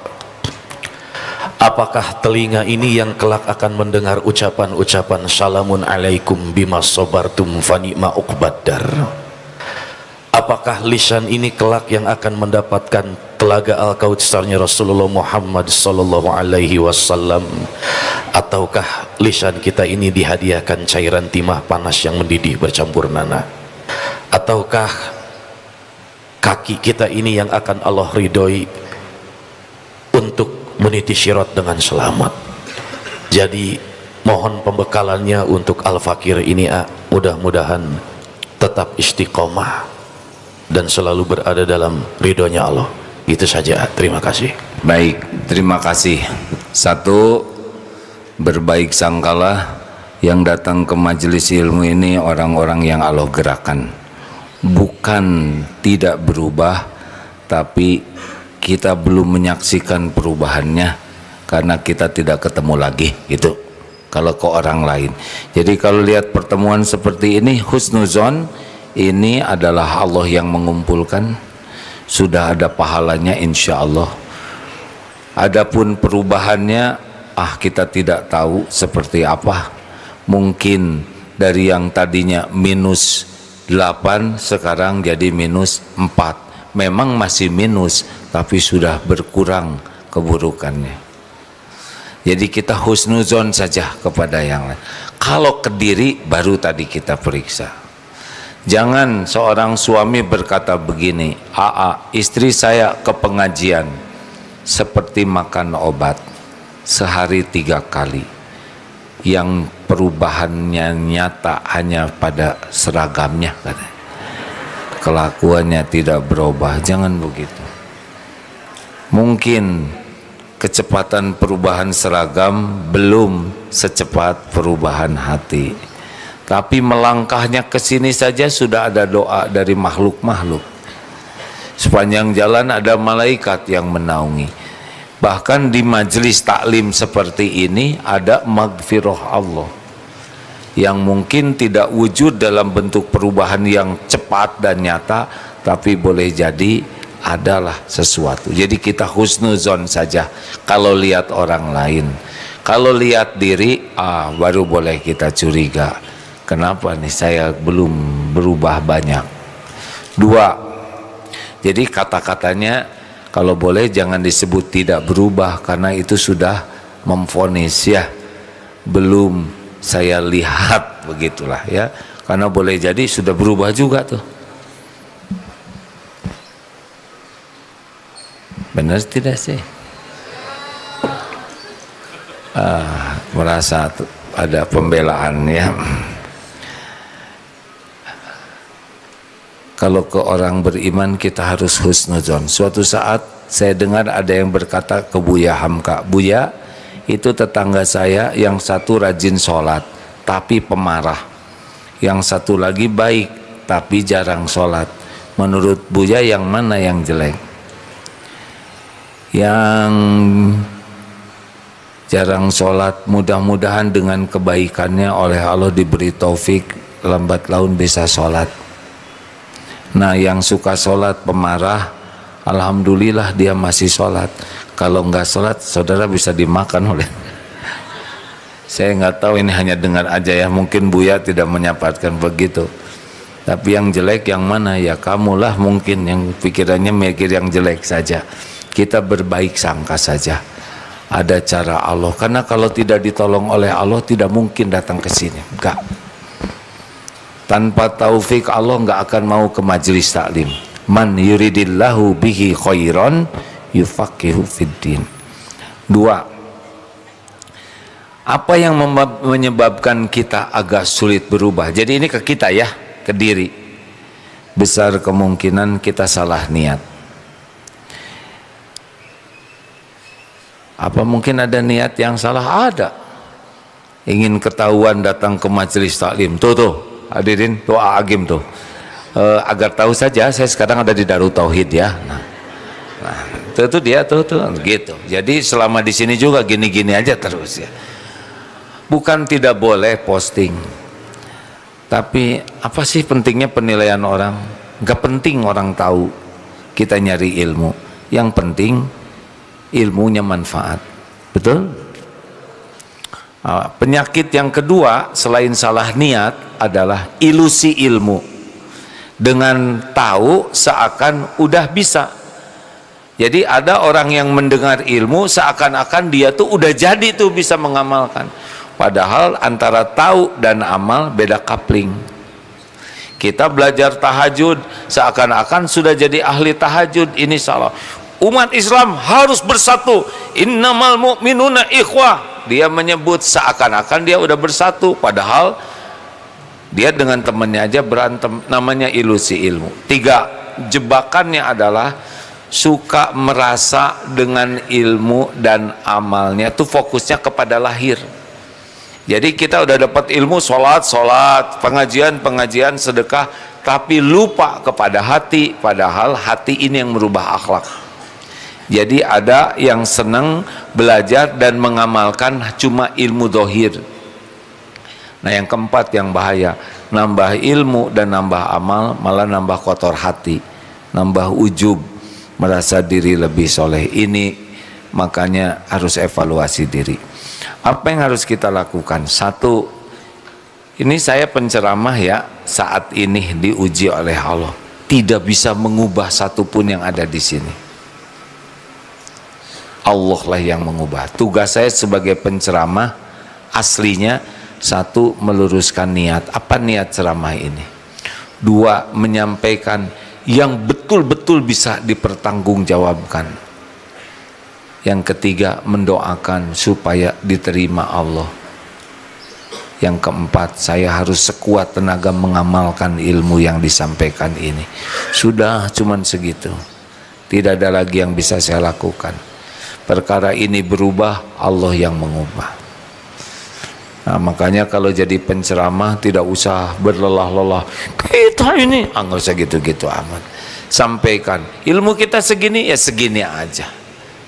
S3: Apakah telinga ini yang kelak akan mendengar ucapan-ucapan salamun alaikum bima sabartum fani'ma uqbaddar? Apakah lisan ini kelak yang akan mendapatkan telaga al-kautsarnya Rasulullah Muhammad sallallahu alaihi wasallam? Ataukah lisan kita ini dihadiahkan cairan timah panas yang mendidih bercampur nanah? Ataukah kaki kita ini yang akan Allah ridhoi untuk meniti sirat dengan selamat? Jadi mohon pembekalannya untuk Al-Fakir ini mudah-mudahan tetap istiqomah dan selalu berada dalam ridhonya Allah. Itu saja, terima kasih.
S1: Baik, terima kasih. Satu, berbaik sangkalah yang datang ke majelis ilmu ini orang-orang yang Allah gerakan. Bukan tidak berubah, tapi kita belum menyaksikan perubahannya karena kita tidak ketemu lagi gitu kalau ke orang lain. Jadi kalau lihat pertemuan seperti ini, husnuzon, ini adalah Allah yang mengumpulkan, sudah ada pahalanya insya Allah. Adapun perubahannya kita tidak tahu seperti apa. Mungkin dari yang tadinya minus 8 sekarang jadi minus 4. Memang masih minus, tapi sudah berkurang keburukannya. Jadi kita husnuzon saja kepada yang lain. Kalau ke diri baru tadi kita periksa. Jangan seorang suami berkata begini, istri saya ke pengajian seperti makan obat sehari 3 kali, yang perubahannya nyata hanya pada seragamnya katanya, kelakuannya tidak berubah. Jangan begitu. Mungkin kecepatan perubahan seragam belum secepat perubahan hati, tapi melangkahnya ke sini saja sudah ada doa dari makhluk-makhluk. Sepanjang jalan ada malaikat yang menaungi. Bahkan di majelis taklim seperti ini ada maghfirah Allah yang mungkin tidak wujud dalam bentuk perubahan yang cepat dan nyata, tapi boleh jadi adalah sesuatu. Jadi kita husnuzon saja kalau lihat orang lain. Kalau lihat diri, baru boleh kita curiga. Kenapa nih saya belum berubah banyak? 2, jadi kata-katanya kalau boleh jangan disebut tidak berubah, karena itu sudah memvonis ya, belum saya lihat, begitulah ya, karena boleh jadi sudah berubah juga tuh. Benar tidak sih? Merasa ada pembelaan ya. Kalau ke orang beriman kita harus husnuzon. Suatu saat saya dengar ada yang berkata ke Buya Hamka, Buya, itu tetangga saya yang satu rajin sholat tapi pemarah, yang satu lagi baik tapi jarang sholat. Menurut Buya yang mana yang jelek? Yang jarang sholat mudah-mudahan dengan kebaikannya oleh Allah diberi taufik lambat laun bisa sholat. Nah yang suka sholat pemarah, alhamdulillah dia masih sholat. Kalau nggak sholat saudara bisa dimakan oleh saya nggak tahu, ini hanya dengar aja ya, mungkin Buya tidak menyampaikan begitu. Tapi yang jelek yang mana? Ya kamulah mungkin yang pikirannya mikir yang jelek saja. Kita berbaik sangka saja, ada cara Allah, karena kalau tidak ditolong oleh Allah tidak mungkin datang ke sini. Enggak, tanpa taufik Allah nggak akan mau ke majelis taklim. Man yuridillahu bihi khairan yufaqihu fiddin. Dua, apa yang menyebabkan kita agak sulit berubah? Jadi ini ke kita ya, ke diri. Besar kemungkinan kita salah niat. Apa mungkin ada niat yang salah? Ada. Ingin ketahuan datang ke majelis taklim. Tuh hadirin, tuh Agim tuh. Agar tahu saja saya sekarang ada di Darut Tauhid ya. Nah tuh dia tuh gitu. Jadi selama di sini juga gini-gini aja terus ya. Bukan tidak boleh posting, tapi apa sih pentingnya penilaian orang? Gak penting orang tahu kita nyari ilmu. Yang penting ilmunya manfaat. Betul? Penyakit yang kedua selain salah niat adalah ilusi ilmu. Dengan tahu seakan udah bisa. Jadi ada orang yang mendengar ilmu seakan-akan dia tuh udah jadi tuh bisa mengamalkan. Padahal antara tahu dan amal beda kapling. Kita belajar tahajud seakan-akan sudah jadi ahli tahajud. Ini salah. Umat Islam harus bersatu. Innamal mu'minuna ikhwah. Dia menyebut seakan-akan dia udah bersatu, padahal dia dengan temannya aja berantem. Namanya ilusi ilmu. Tiga, jebakannya adalah suka merasa dengan ilmu dan amalnya tuh fokusnya kepada lahir. Jadi kita udah dapat ilmu, sholat, pengajian, sedekah, tapi lupa kepada hati, padahal hati ini yang merubah akhlak. Jadi ada yang senang belajar dan mengamalkan cuma ilmu dohir. Nah yang keempat yang bahaya, nambah ilmu dan nambah amal malah nambah kotor hati, nambah ujub, merasa diri lebih soleh. Ini makanya harus evaluasi diri. Apa yang harus kita lakukan? Satu, ini saya penceramah ya, saat ini diuji oleh Allah, tidak bisa mengubah satupun yang ada di sini. Allah lah yang mengubah. Tugas saya sebagai penceramah aslinya, satu, meluruskan niat. Apa niat ceramah ini? Dua, menyampaikan yang betul-betul bisa dipertanggungjawabkan. Yang ketiga, mendoakan supaya diterima Allah. Yang keempat, saya harus sekuat tenaga mengamalkan ilmu yang disampaikan ini. Sudah cuman segitu, tidak ada lagi yang bisa saya lakukan. Perkara ini berubah, Allah yang mengubah. Nah, makanya kalau jadi penceramah tidak usah berlelah-lelah. Kita ini nggak usah gitu-gitu amat. Sampaikan ilmu kita segini ya segini aja.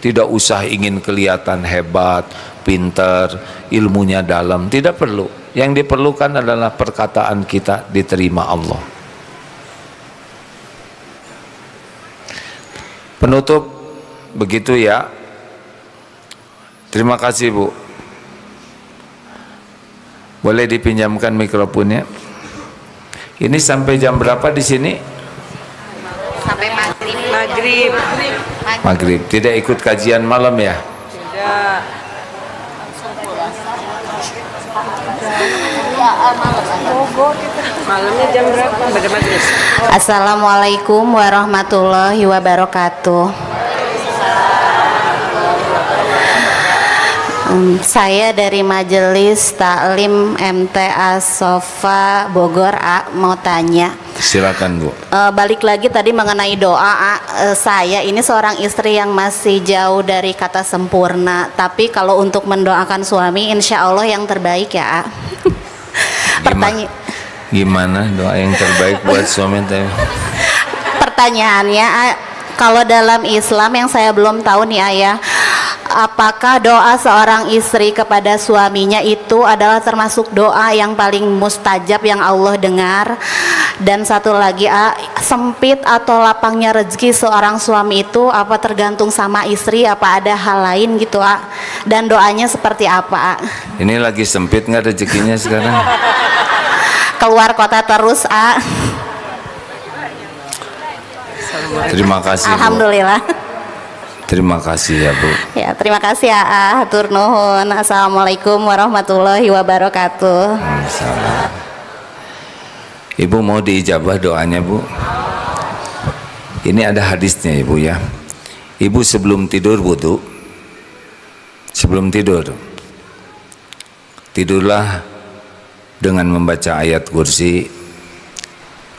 S1: Tidak usah ingin kelihatan hebat, pinter, ilmunya dalam. Tidak perlu. Yang diperlukan adalah perkataan kita diterima Allah. Penutup begitu ya. Terima kasih Bu. Boleh dipinjamkan mikrofonnya. Ini sampai jam berapa di sini?
S4: Sampai maghrib.
S1: Maghrib. Tidak ikut kajian malam ya?
S4: Tidak. Malamnya jam berapa? Pada maghrib.
S5: Assalamualaikum warahmatullahi wabarakatuh. Saya dari Majelis Taklim MTA Sofa Bogor, A, mau tanya.
S1: Silakan Bu.
S5: Balik lagi tadi mengenai doa, saya ini seorang istri yang masih jauh dari kata sempurna, tapi kalau untuk mendoakan suami insya Allah yang terbaik ya, A.
S1: Gimana doa yang terbaik buat suami?
S5: Pertanyaannya, kalau dalam Islam yang saya belum tahu nih Ayah, apakah doa seorang istri kepada suaminya itu adalah termasuk doa yang paling mustajab yang Allah dengar? Dan satu lagi, sempit atau lapangnya rezeki seorang suami itu apa tergantung sama istri, apa ada hal lain gitu, dan doanya seperti apa?
S1: Ini lagi sempit nggak rezekinya sekarang?
S5: Keluar kota terus,
S1: Terima kasih Bu.
S5: Alhamdulillah.
S1: Terima kasih ya Bu.
S5: Ya, terima kasih ya, hatur nuhun. Assalamualaikum warahmatullahi wabarakatuh.
S1: Waalaikumsalam. Ibu mau diijabah doanya Bu? Ini ada hadisnya Ibu ya. Ibu sebelum tidur wudu, sebelum tidur, tidurlah dengan membaca ayat kursi,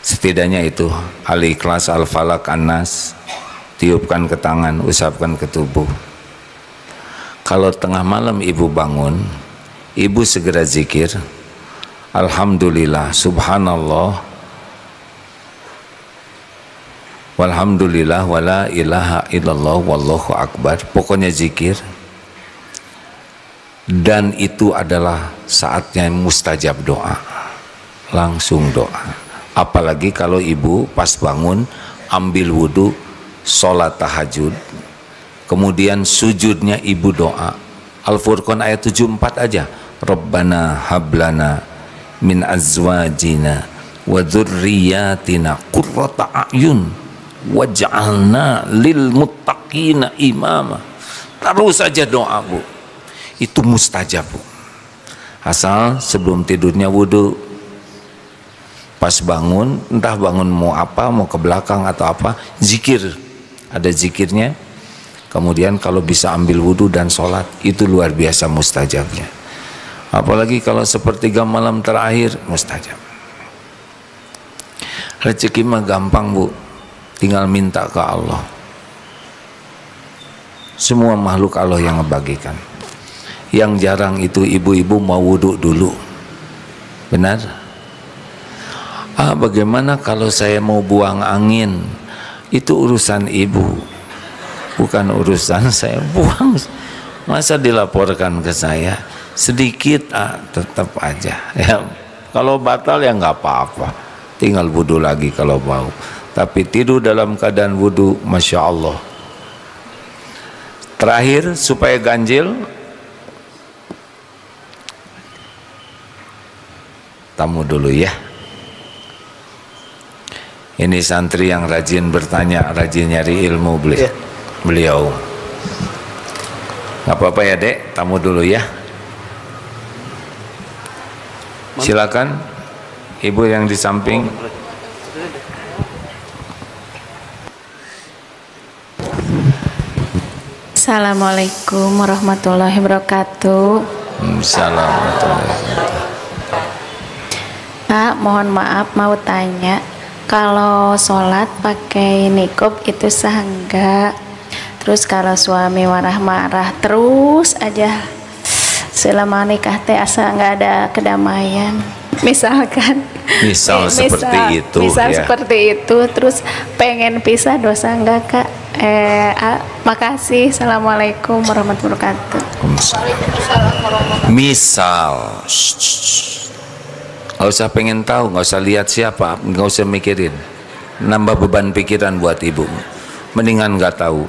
S1: setidaknya itu Al-Ikhlas, Al-Falaq, An-Nas, tiupkan ke tangan, usapkan ke tubuh. Kalau tengah malam ibu bangun, ibu segera zikir, Alhamdulillah, Subhanallah, Walhamdulillah, wala ilaha illallah, wallahu akbar. Pokoknya zikir. Dan itu adalah saatnya mustajab doa, langsung doa. Apalagi kalau ibu pas bangun ambil wudhu, sholat tahajud, kemudian sujudnya ibu doa. Al-Furqan ayat 74 aja, Rabbana hablana min azwajina wa dzurriyyatina qurrata a'yun waj'alna lil muttaqina imama. Terus saja doa Bu, itu mustajab Bu. Asal sebelum tidurnya wudhu, pas bangun, entah bangun mau apa, mau ke belakang atau apa, zikir, ada zikirnya. Kemudian kalau bisa ambil wudhu dan sholat, itu luar biasa mustajabnya. Apalagi kalau sepertiga malam terakhir, mustajab. Rezeki mah gampang Bu, tinggal minta ke Allah. Semua makhluk Allah yang ngebagikan. Yang jarang itu ibu-ibu mau wudhu dulu, benar? Bagaimana kalau saya mau buang angin? Itu urusan ibu, bukan urusan saya. Buang, masa dilaporkan ke saya? Sedikit tetap aja ya. Kalau batal ya nggak apa-apa, tinggal wudhu lagi kalau mau. Tapi tidur dalam keadaan wudhu, Masya Allah. Terakhir supaya ganjil, tamu dulu ya. Ini santri yang rajin bertanya, rajin nyari ilmu beliau. Gak apa-apa ya Dek, tamu dulu ya. Silakan ibu yang di samping.
S6: Assalamualaikum warahmatullahi wabarakatuh.
S1: Assalamualaikum.
S6: Pak, mohon maaf mau tanya, kalau sholat pakai niqab itu sah enggak? Terus kalau suami marah-marah terus aja selama nikah teh asa nggak ada kedamaian, misalkan
S1: Misal seperti itu
S6: misal
S1: ya.
S6: seperti itu, terus pengen pisah, dosa enggak Kak? Makasih. Assalamualaikum warahmatullahi wabarakatuh.
S1: Misal, nggak usah pengen tahu, nggak usah lihat siapa, nggak usah mikirin, nambah beban pikiran buat ibu. Mendingan nggak tahu.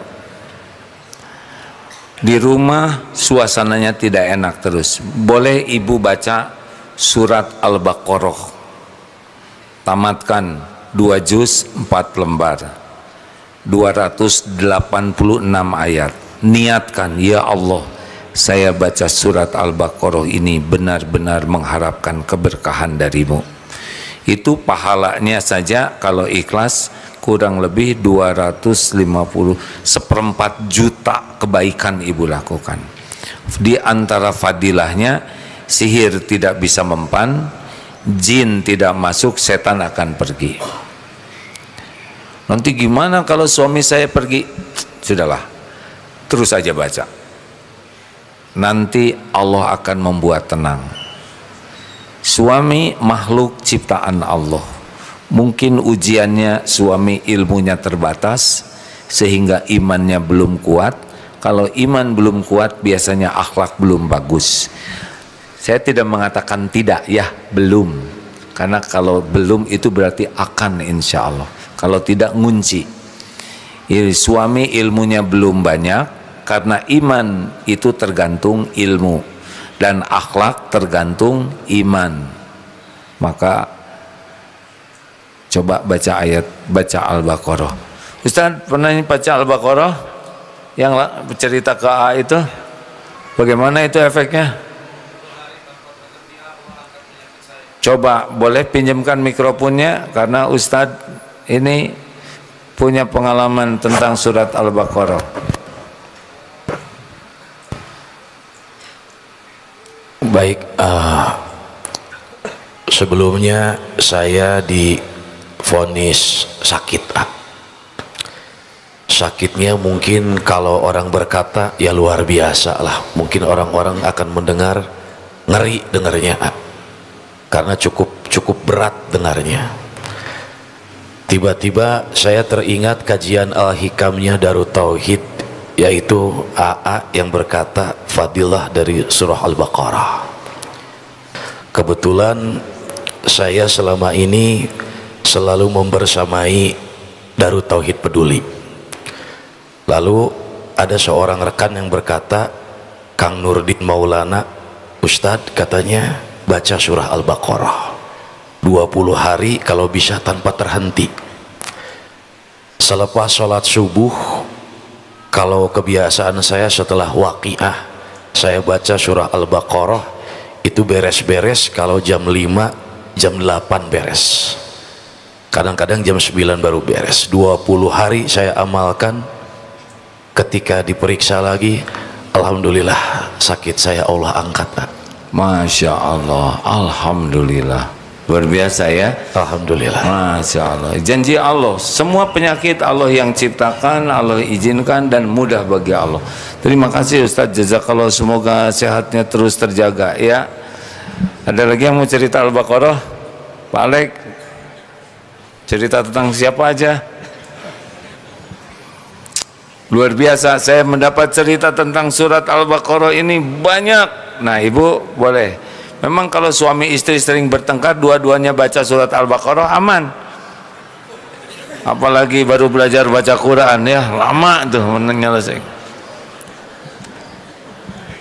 S1: Di rumah suasananya tidak enak terus, boleh ibu baca surat Al-Baqarah, tamatkan 2 juz 4 lembar, 286 ayat. Niatkan, ya Allah, saya baca surat Al-Baqarah ini benar-benar mengharapkan keberkahan darimu. Itu pahalanya saja kalau ikhlas kurang lebih 250, 1/4 juta kebaikan ibu lakukan. Di antara fadilahnya, sihir tidak bisa mempan, jin tidak masuk, setan akan pergi. Nanti gimana kalau suami saya pergi? Sudahlah, terus saja baca. Nanti Allah akan membuat tenang. Suami makhluk ciptaan Allah. Mungkin ujiannya suami ilmunya terbatas sehingga imannya belum kuat. Kalau iman belum kuat, biasanya akhlak belum bagus. Saya tidak mengatakan tidak, ya belum. Karena kalau belum itu berarti akan, insya Allah. Kalau tidak, ngunci. Suami ilmunya belum banyak, karena iman itu tergantung ilmu dan akhlak tergantung iman. Maka coba baca ayat, baca Al-Baqarah. Ustaz pernah baca Al-Baqarah yang cerita ke A itu, bagaimana itu efeknya? Coba boleh pinjamkan mikrofonnya, karena Ustadz ini punya pengalaman tentang surat Al-Baqarah.
S3: Baik, sebelumnya saya divonis sakit. Sakitnya mungkin kalau orang berkata ya luar biasa lah, mungkin orang-orang akan mendengar ngeri dengarnya, karena cukup berat dengarnya. Tiba-tiba saya teringat kajian Al-Hikamnya Darut Tauhid, yaitu AA yang berkata fadilah dari surah Al-Baqarah. Kebetulan saya selama ini selalu membersamai Darut Tauhid Peduli. Lalu ada seorang rekan yang berkata, Kang Nurdin Maulana, Ustadz katanya baca surah Al-Baqarah 20 hari kalau bisa tanpa terhenti. Selepas sholat subuh, kalau kebiasaan saya setelah waqiah, saya baca surah Al-Baqarah, itu beres-beres kalau jam 5, jam 8 beres. Kadang-kadang jam 9 baru beres. 20 hari saya amalkan. Ketika diperiksa lagi, alhamdulillah sakit saya Allah angkat.
S1: Masya Allah, alhamdulillah, luar biasa ya.
S3: Alhamdulillah.
S1: Masya Allah, janji Allah, semua penyakit Allah yang ciptakan, Allah izinkan dan mudah bagi Allah. Terima kasih Ustadz, jazakallah, semoga sehatnya terus terjaga ya. Ada lagi yang mau cerita Al-Baqarah? Pak Alek, cerita tentang siapa aja? Luar biasa, saya mendapat cerita tentang surat Al-Baqarah ini banyak. Nah ibu boleh, memang kalau suami istri sering bertengkar, dua-duanya baca surat Al-Baqarah aman. Apalagi baru belajar baca Quran ya, lama tuh menyelesaikan.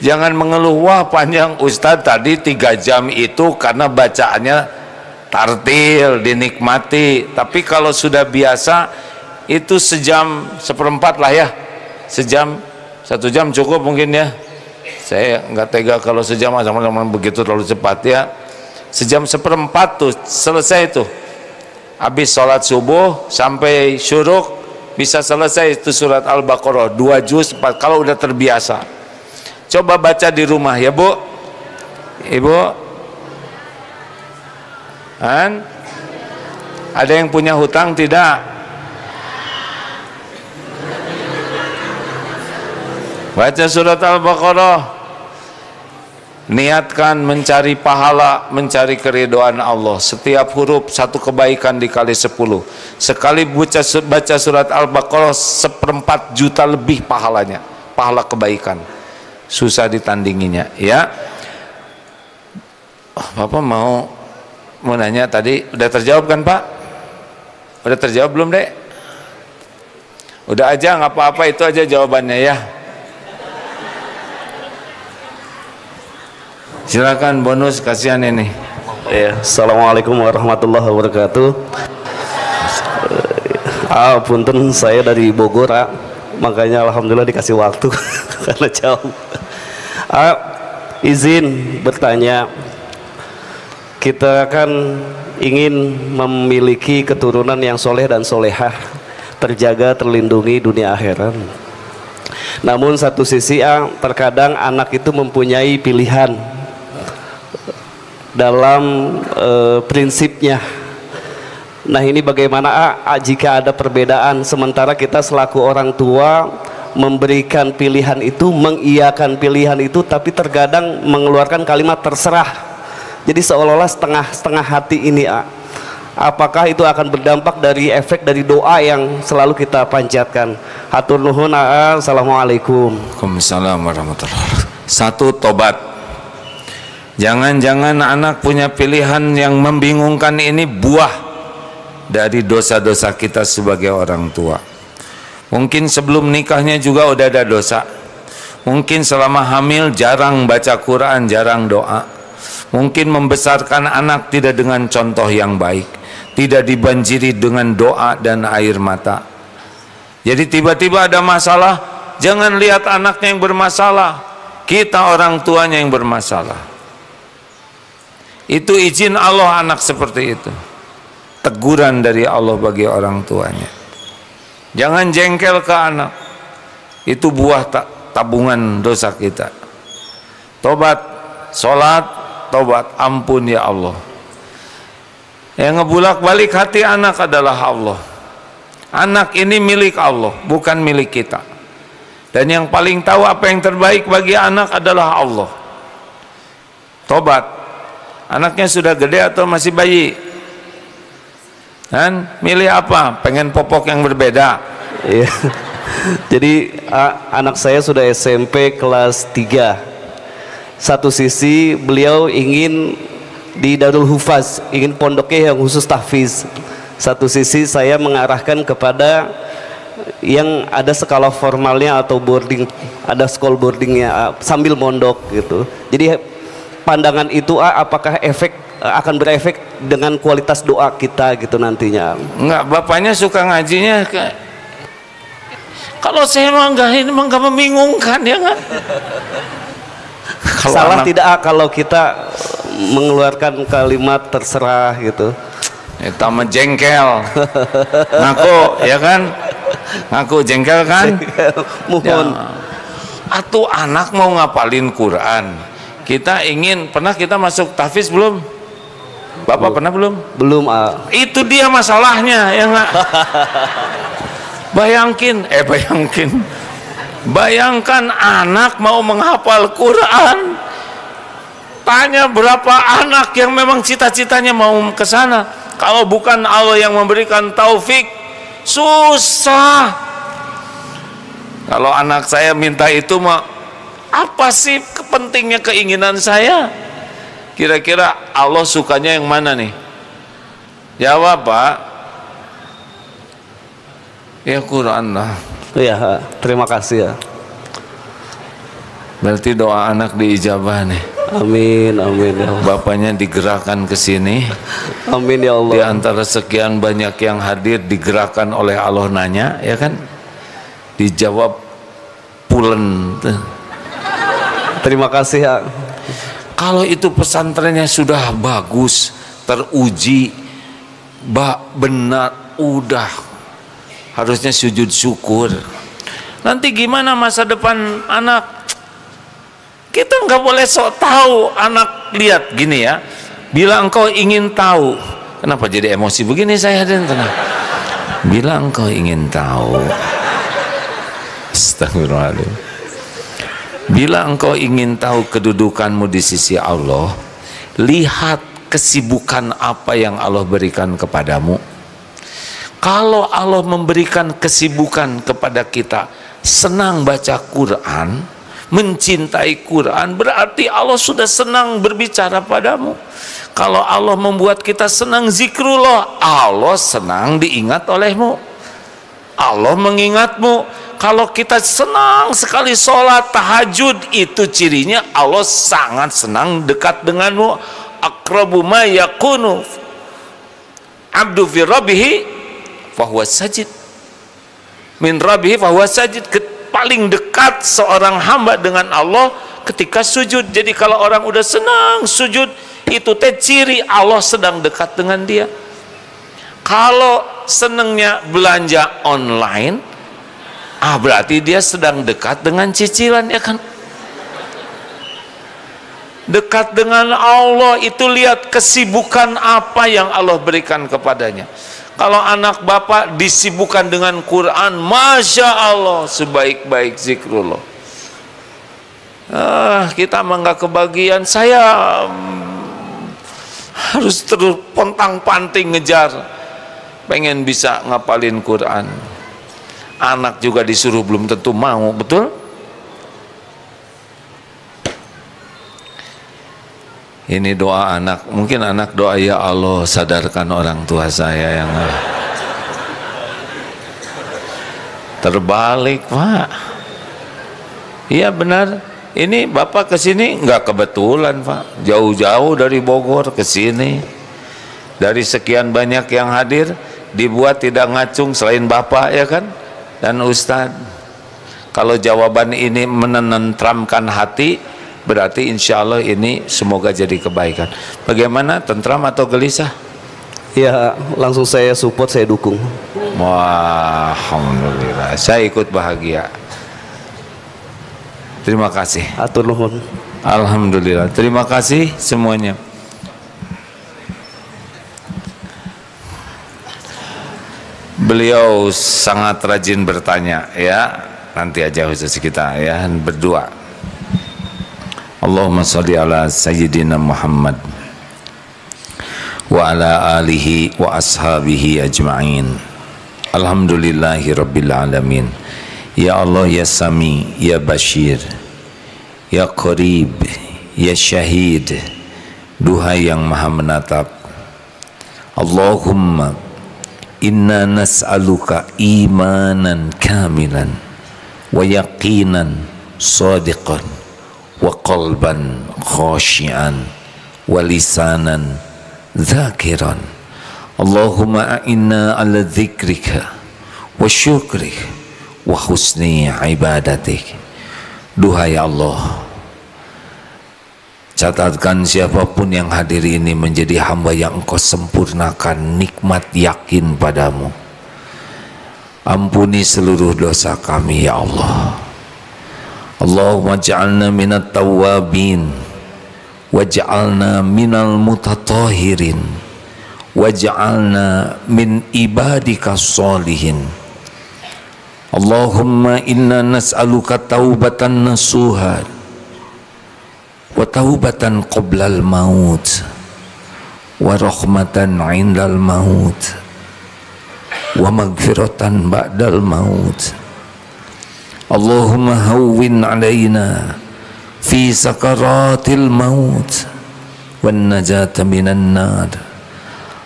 S1: Jangan mengeluh, wah panjang Ustadz tadi 3 jam itu karena bacaannya tartil, dinikmati. Tapi kalau sudah biasa itu sejam seperempat lah ya, sejam, 1 jam cukup mungkin ya. Saya nggak tega kalau sejam sama-sama begitu terlalu cepat ya. Sejam seperempat tuh selesai tuh, habis sholat subuh sampai syuruk bisa selesai itu surat Al-Baqarah 2 juz 4 kalau udah terbiasa. Coba baca di rumah ya Bu, Ibu. Ada yang punya hutang tidak? Baca surat Al-Baqarah, niatkan mencari pahala, mencari keridhaan Allah. Setiap huruf 1 kebaikan dikali 10. Sekali baca surat Al-Baqarah 1/4 juta lebih pahalanya, pahala kebaikan, susah ditandinginya ya. Bapak mau nanya tadi, udah terjawab kan Pak? Udah terjawab belum Dek? Udah aja, nggak apa-apa, itu aja jawabannya ya. Silakan bonus, kasihan ini.
S7: Ya, Assalamualaikum warahmatullahi wabarakatuh. Punten, saya dari Bogor, makanya alhamdulillah dikasih waktu karena jauh. Izin bertanya, kita kan ingin memiliki keturunan yang soleh dan solehah, terjaga, terlindungi dunia akhirat. Namun satu sisi terkadang anak itu mempunyai pilihan dalam prinsipnya. Nah ini bagaimana jika ada perbedaan, sementara kita selaku orang tua memberikan pilihan itu, mengiyakan pilihan itu, tapi terkadang mengeluarkan kalimat terserah. Jadi seolah-olah setengah hati ini apakah itu akan berdampak dari efek dari doa yang selalu kita panjatkan? Hatur nuhun. Assalamualaikum.
S1: Waalaikumsalam warahmatullahi wabarakatuh. Satu, tobat. Jangan-jangan anak punya pilihan yang membingungkan, ini buah dari dosa-dosa kita sebagai orang tua. Mungkin sebelum nikahnya juga udah ada dosa. Mungkin selama hamil jarang baca Quran, jarang doa. Mungkin membesarkan anak tidak dengan contoh yang baik, tidak dibanjiri dengan doa dan air mata. Jadi tiba-tiba ada masalah, jangan lihat anaknya yang bermasalah, kita orang tuanya yang bermasalah. Itu izin Allah anak seperti itu, teguran dari Allah bagi orang tuanya. Jangan jengkel ke anak, itu buah tabungan dosa kita. Tobat, sholat, tobat, ampun ya Allah. Yang ngebulak balik hati anak adalah Allah. Anak ini milik Allah, bukan milik kita. Dan yang paling tahu apa yang terbaik bagi anak adalah Allah. Tobat. Anaknya sudah gede atau masih bayi? Dan milih apa? Pengen popok yang berbeda.
S7: Iya. Jadi anak saya sudah SMP kelas 3. Satu sisi beliau ingin di Darul Hufaz, ingin pondoknya yang khusus tahfiz. Satu sisi saya mengarahkan kepada yang ada skala formalnya atau boarding, ada school boardingnya sambil mondok gitu. Jadi pandangan itu apakah akan berefek dengan kualitas doa kita gitu nantinya?
S1: Enggak, bapaknya suka ngajinya kalau saya mah enggak membingungkan ya enggak.
S7: Salah tidak kalau kita mengeluarkan kalimat terserah gitu?
S1: Itu mah jengkel. Ngaku ya kan? Ngaku jengkel kan?
S7: Mohon.
S1: Ya. Atuh anak mau ngapalin Quran. Kita ingin, pernah kita masuk tahfiz belum? Bapak pernah belum?
S7: Belum.
S1: Itu dia masalahnya ya enggak? Bayangkan anak mau menghafal Quran. Tanya berapa anak yang memang cita-citanya mau ke sana. Kalau bukan Allah yang memberikan taufik, susah. Kalau anak saya minta itu mah, apa sih pentingnya keinginan saya? Kira-kira Allah sukanya yang mana nih? Jawab Pak. Ya Quran lah.
S7: Iya, terima kasih ya.
S1: Berarti doa anak diijabah nih.
S7: Amin, amin ya Allah.
S1: Bapaknya digerakkan ke sini.
S7: Amin ya Allah.
S1: Di antara sekian banyak yang hadir digerakkan oleh Allah nanya, ya kan? Dijawab pulen.
S7: Terima kasih ya.
S1: Kalau itu pesantrennya sudah bagus, teruji, benar, udah harusnya sujud syukur. Nanti gimana masa depan anak? Kita nggak boleh sok tahu. Anak lihat gini ya, bila engkau ingin tahu, kenapa jadi emosi begini saya? Dan tenang, bila engkau ingin tahu, astagfirullahaladzim, bila engkau ingin tahu kedudukanmu di sisi Allah, lihat kesibukan apa yang Allah berikan kepadamu. Kalau Allah memberikan kesibukan kepada kita, senang baca Quran, mencintai Quran, berarti Allah sudah senang berbicara padamu. Kalau Allah membuat kita senang zikrullah, Allah senang diingat olehmu, Allah mengingatmu. Kalau kita senang sekali sholat tahajud, itu cirinya Allah sangat senang dekat denganmu. Aqrabu ma yakunu abdu fi rabbihi fahuwa sajid, min rabbihi fahuwa sajid. Paling dekat seorang hamba dengan Allah ketika sujud. Jadi kalau orang udah senang sujud, itu teh ciri Allah sedang dekat dengan dia. Kalau senangnya belanja online, berarti dia sedang dekat dengan cicilan, ya kan? Dekat dengan Allah itu lihat kesibukan apa yang Allah berikan kepadanya. Kalau anak bapak disibukkan dengan Quran, Masya Allah, sebaik-baik zikrullah. Kita mah nggak kebagian. Saya harus terus pontang-panting ngejar, pengen bisa ngapalin Quran. Anak juga disuruh belum tentu mau, betul? Ini doa anak, mungkin anak doa, ya Allah sadarkan orang tua saya yang terbalik, Pak. Iya benar. Ini bapak kesini nggak kebetulan, Pak. Jauh-jauh dari Bogor ke sini. Dari sekian banyak yang hadir, dibuat tidak ngacung selain bapak, ya kan? Dan Ustadz. Kalau jawaban ini menenteramkan hati, berarti insya Allah ini semoga jadi kebaikan. Bagaimana, tentram atau gelisah?
S7: Ya, langsung saya support, saya dukung.
S1: Wah, alhamdulillah, saya ikut bahagia. Terima kasih.
S7: Atur nuhun.
S1: Alhamdulillah, terima kasih semuanya. Beliau sangat rajin bertanya, ya. Nanti aja khusus kita, ya, berdua. Allahumma sholli ala sayyidina Muhammad wa ala alihi wa ashabihi ajma'in. Alhamdulillahi rabbil alamin. Ya Allah, ya Sami, ya Bashir, ya Qarib, ya Syahid, Duhai yang maha menatap. Allahumma inna nas'aluka imanan kamilan wa yaqinan sadiqan wa qalban khashian wa lisanan dhakiran. Allahumma a'inna ala dzikrika wa syukrika wa husni ibadatik. Duhai Allah, catatkan siapapun yang hadir ini menjadi hamba yang Engkau sempurnakan nikmat yakin padamu. Ampuni seluruh dosa kami ya Allah. Allahumma ja'alna minat tawabin waj'alna minal mutatahirin waj'alna min ibadika sholihin. Allahumma inna nas'aluka taubatan nasuhan wa taubatan qoblal maut wa rahmatan indal maut wa magfiratan ba'dal maut. Allahumma hawwin alaina fi sakaratil maut wan najata minan nar.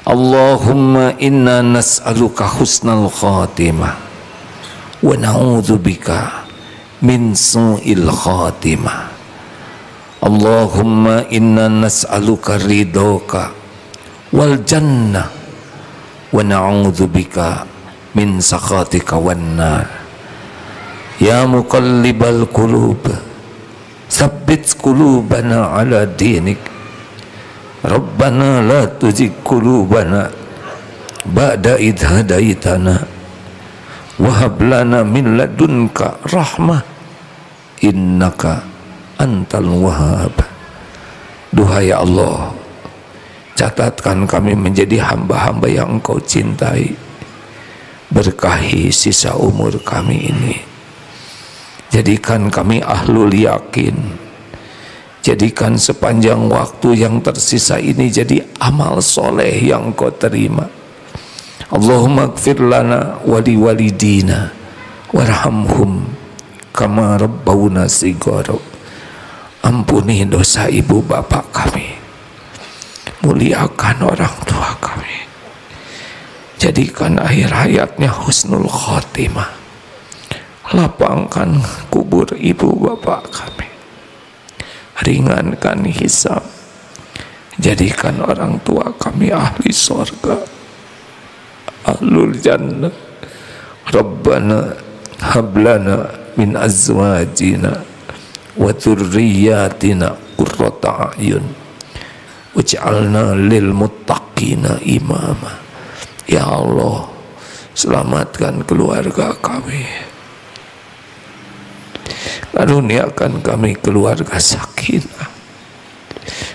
S1: Allahumma inna nas'aluka husnal khatimah wa na'udzubika min su'il khatimah. Allahumma inna nas'aluka ridhoka wal jannah wa na'udzubika min sakhatika wan nar. Ya muqallibal qulub tsabbit qulubana ala dinik. Rabbana la tuzigh qulubana ba'da idh hadaitana wa hab lana min ladunka rahmah innaka antal wahhab. Duhai Allah, catatkan kami menjadi hamba-hamba yang Engkau cintai. Berkahi sisa umur kami ini. Jadikan kami ahlul yakin. Jadikan sepanjang waktu yang tersisa ini jadi amal soleh yang Engkau terima. Allahumma gfir lana wali walidina warhamhum kama rabbawna sigara. Ampuni dosa ibu bapak kami, muliakan orang tua kami, jadikan akhir hayatnya husnul khotimah, lapangkan kubur ibu bapak kami, ringankan hisab, jadikan orang tua kami ahli surga, ahlul jannah. Rabbana hablana min azwajina wa dzurriyyatina qurrata a'yun waj'alna lil muttaqina imama. Ya Allah, selamatkan keluarga kami, Karuniakan kami keluarga sakinah,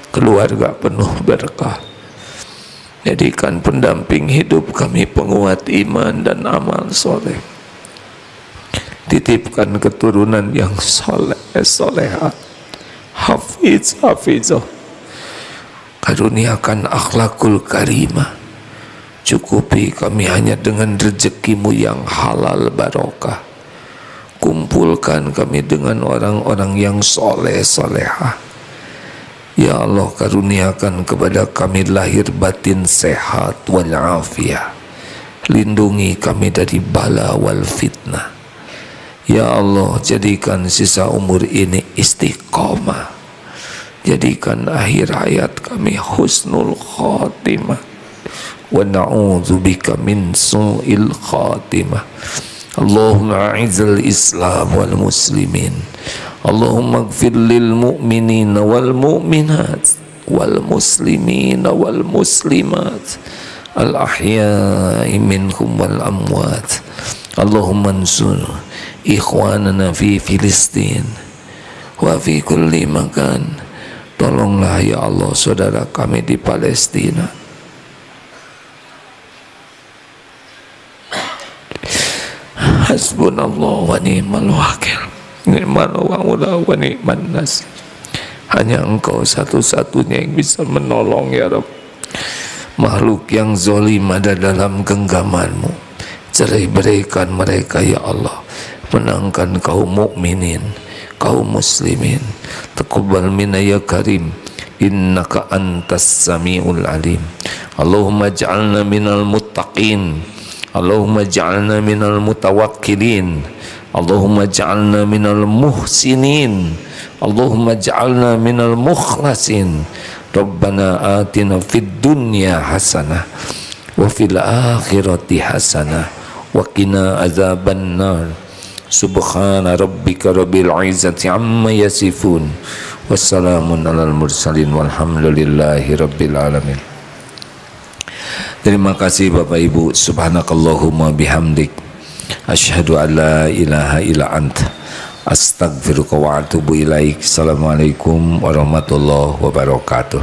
S1: keluarga penuh berkah. Jadikan pendamping hidup kami penguat iman dan amal soleh. Titipkan keturunan yang soleh, soleha, hafiz, hafizah. Karuniakan akhlakul karimah. Cukupi kami hanya dengan rezekimu yang halal barokah. Kumpulkan kami dengan orang-orang yang soleh, solehah. Ya Allah, karuniakan kepada kami lahir batin sehat wal afiyah. Lindungi kami dari bala wal fitnah. Ya Allah, jadikan sisa umur ini istiqomah. Jadikan akhir hayat kami husnul khatimah. Wa na'udzubika min su'il khatimah. Allahumma a'izal Islam wal muslimin. Allahumma ighfir lil mu'minin wal mu'minat wal muslimin wal muslimat al ahya'i minhum wal amwat. Allahumma ansur ikhwanana fi Filistin wa fi kulli makan. Tolonglah ya Allah saudara kami di Palestina. Hasbunallah wa ni'mal wakil, ni'mal maula wa ni'man nasir. Hanya Engkau satu-satunya yang bisa menolong ya Rabb. Makhluk yang zalim ada dalam genggaman-Mu. Cerai-beraikan mereka ya Allah. Menangkan kaum mukminin, kaum muslimin. Taqabbal minna ya karim, innaka antas samiul alim. Allahumma ij'alna minal muttaqin. Allahumma ja'alna minal mutawakkilin. Allahumma ja'alna minal muhsinin. Allahumma ja'alna minal mukhlasin. Rabbana atina fid dunya hasanah wa fil akhirati hasanah wa qina azaban nar. Subhana rabbika rabbil izzati amma yasifun. Wassalamun alal mursalin walhamdulillahi rabbil alamin. Terima kasih Bapak Ibu. Subhanakallahumma bihamdik, asyhadu an la ilaha illa anta, astaghfiruka wa atubu ilaik. Assalamualaikum warahmatullahi wabarakatuh.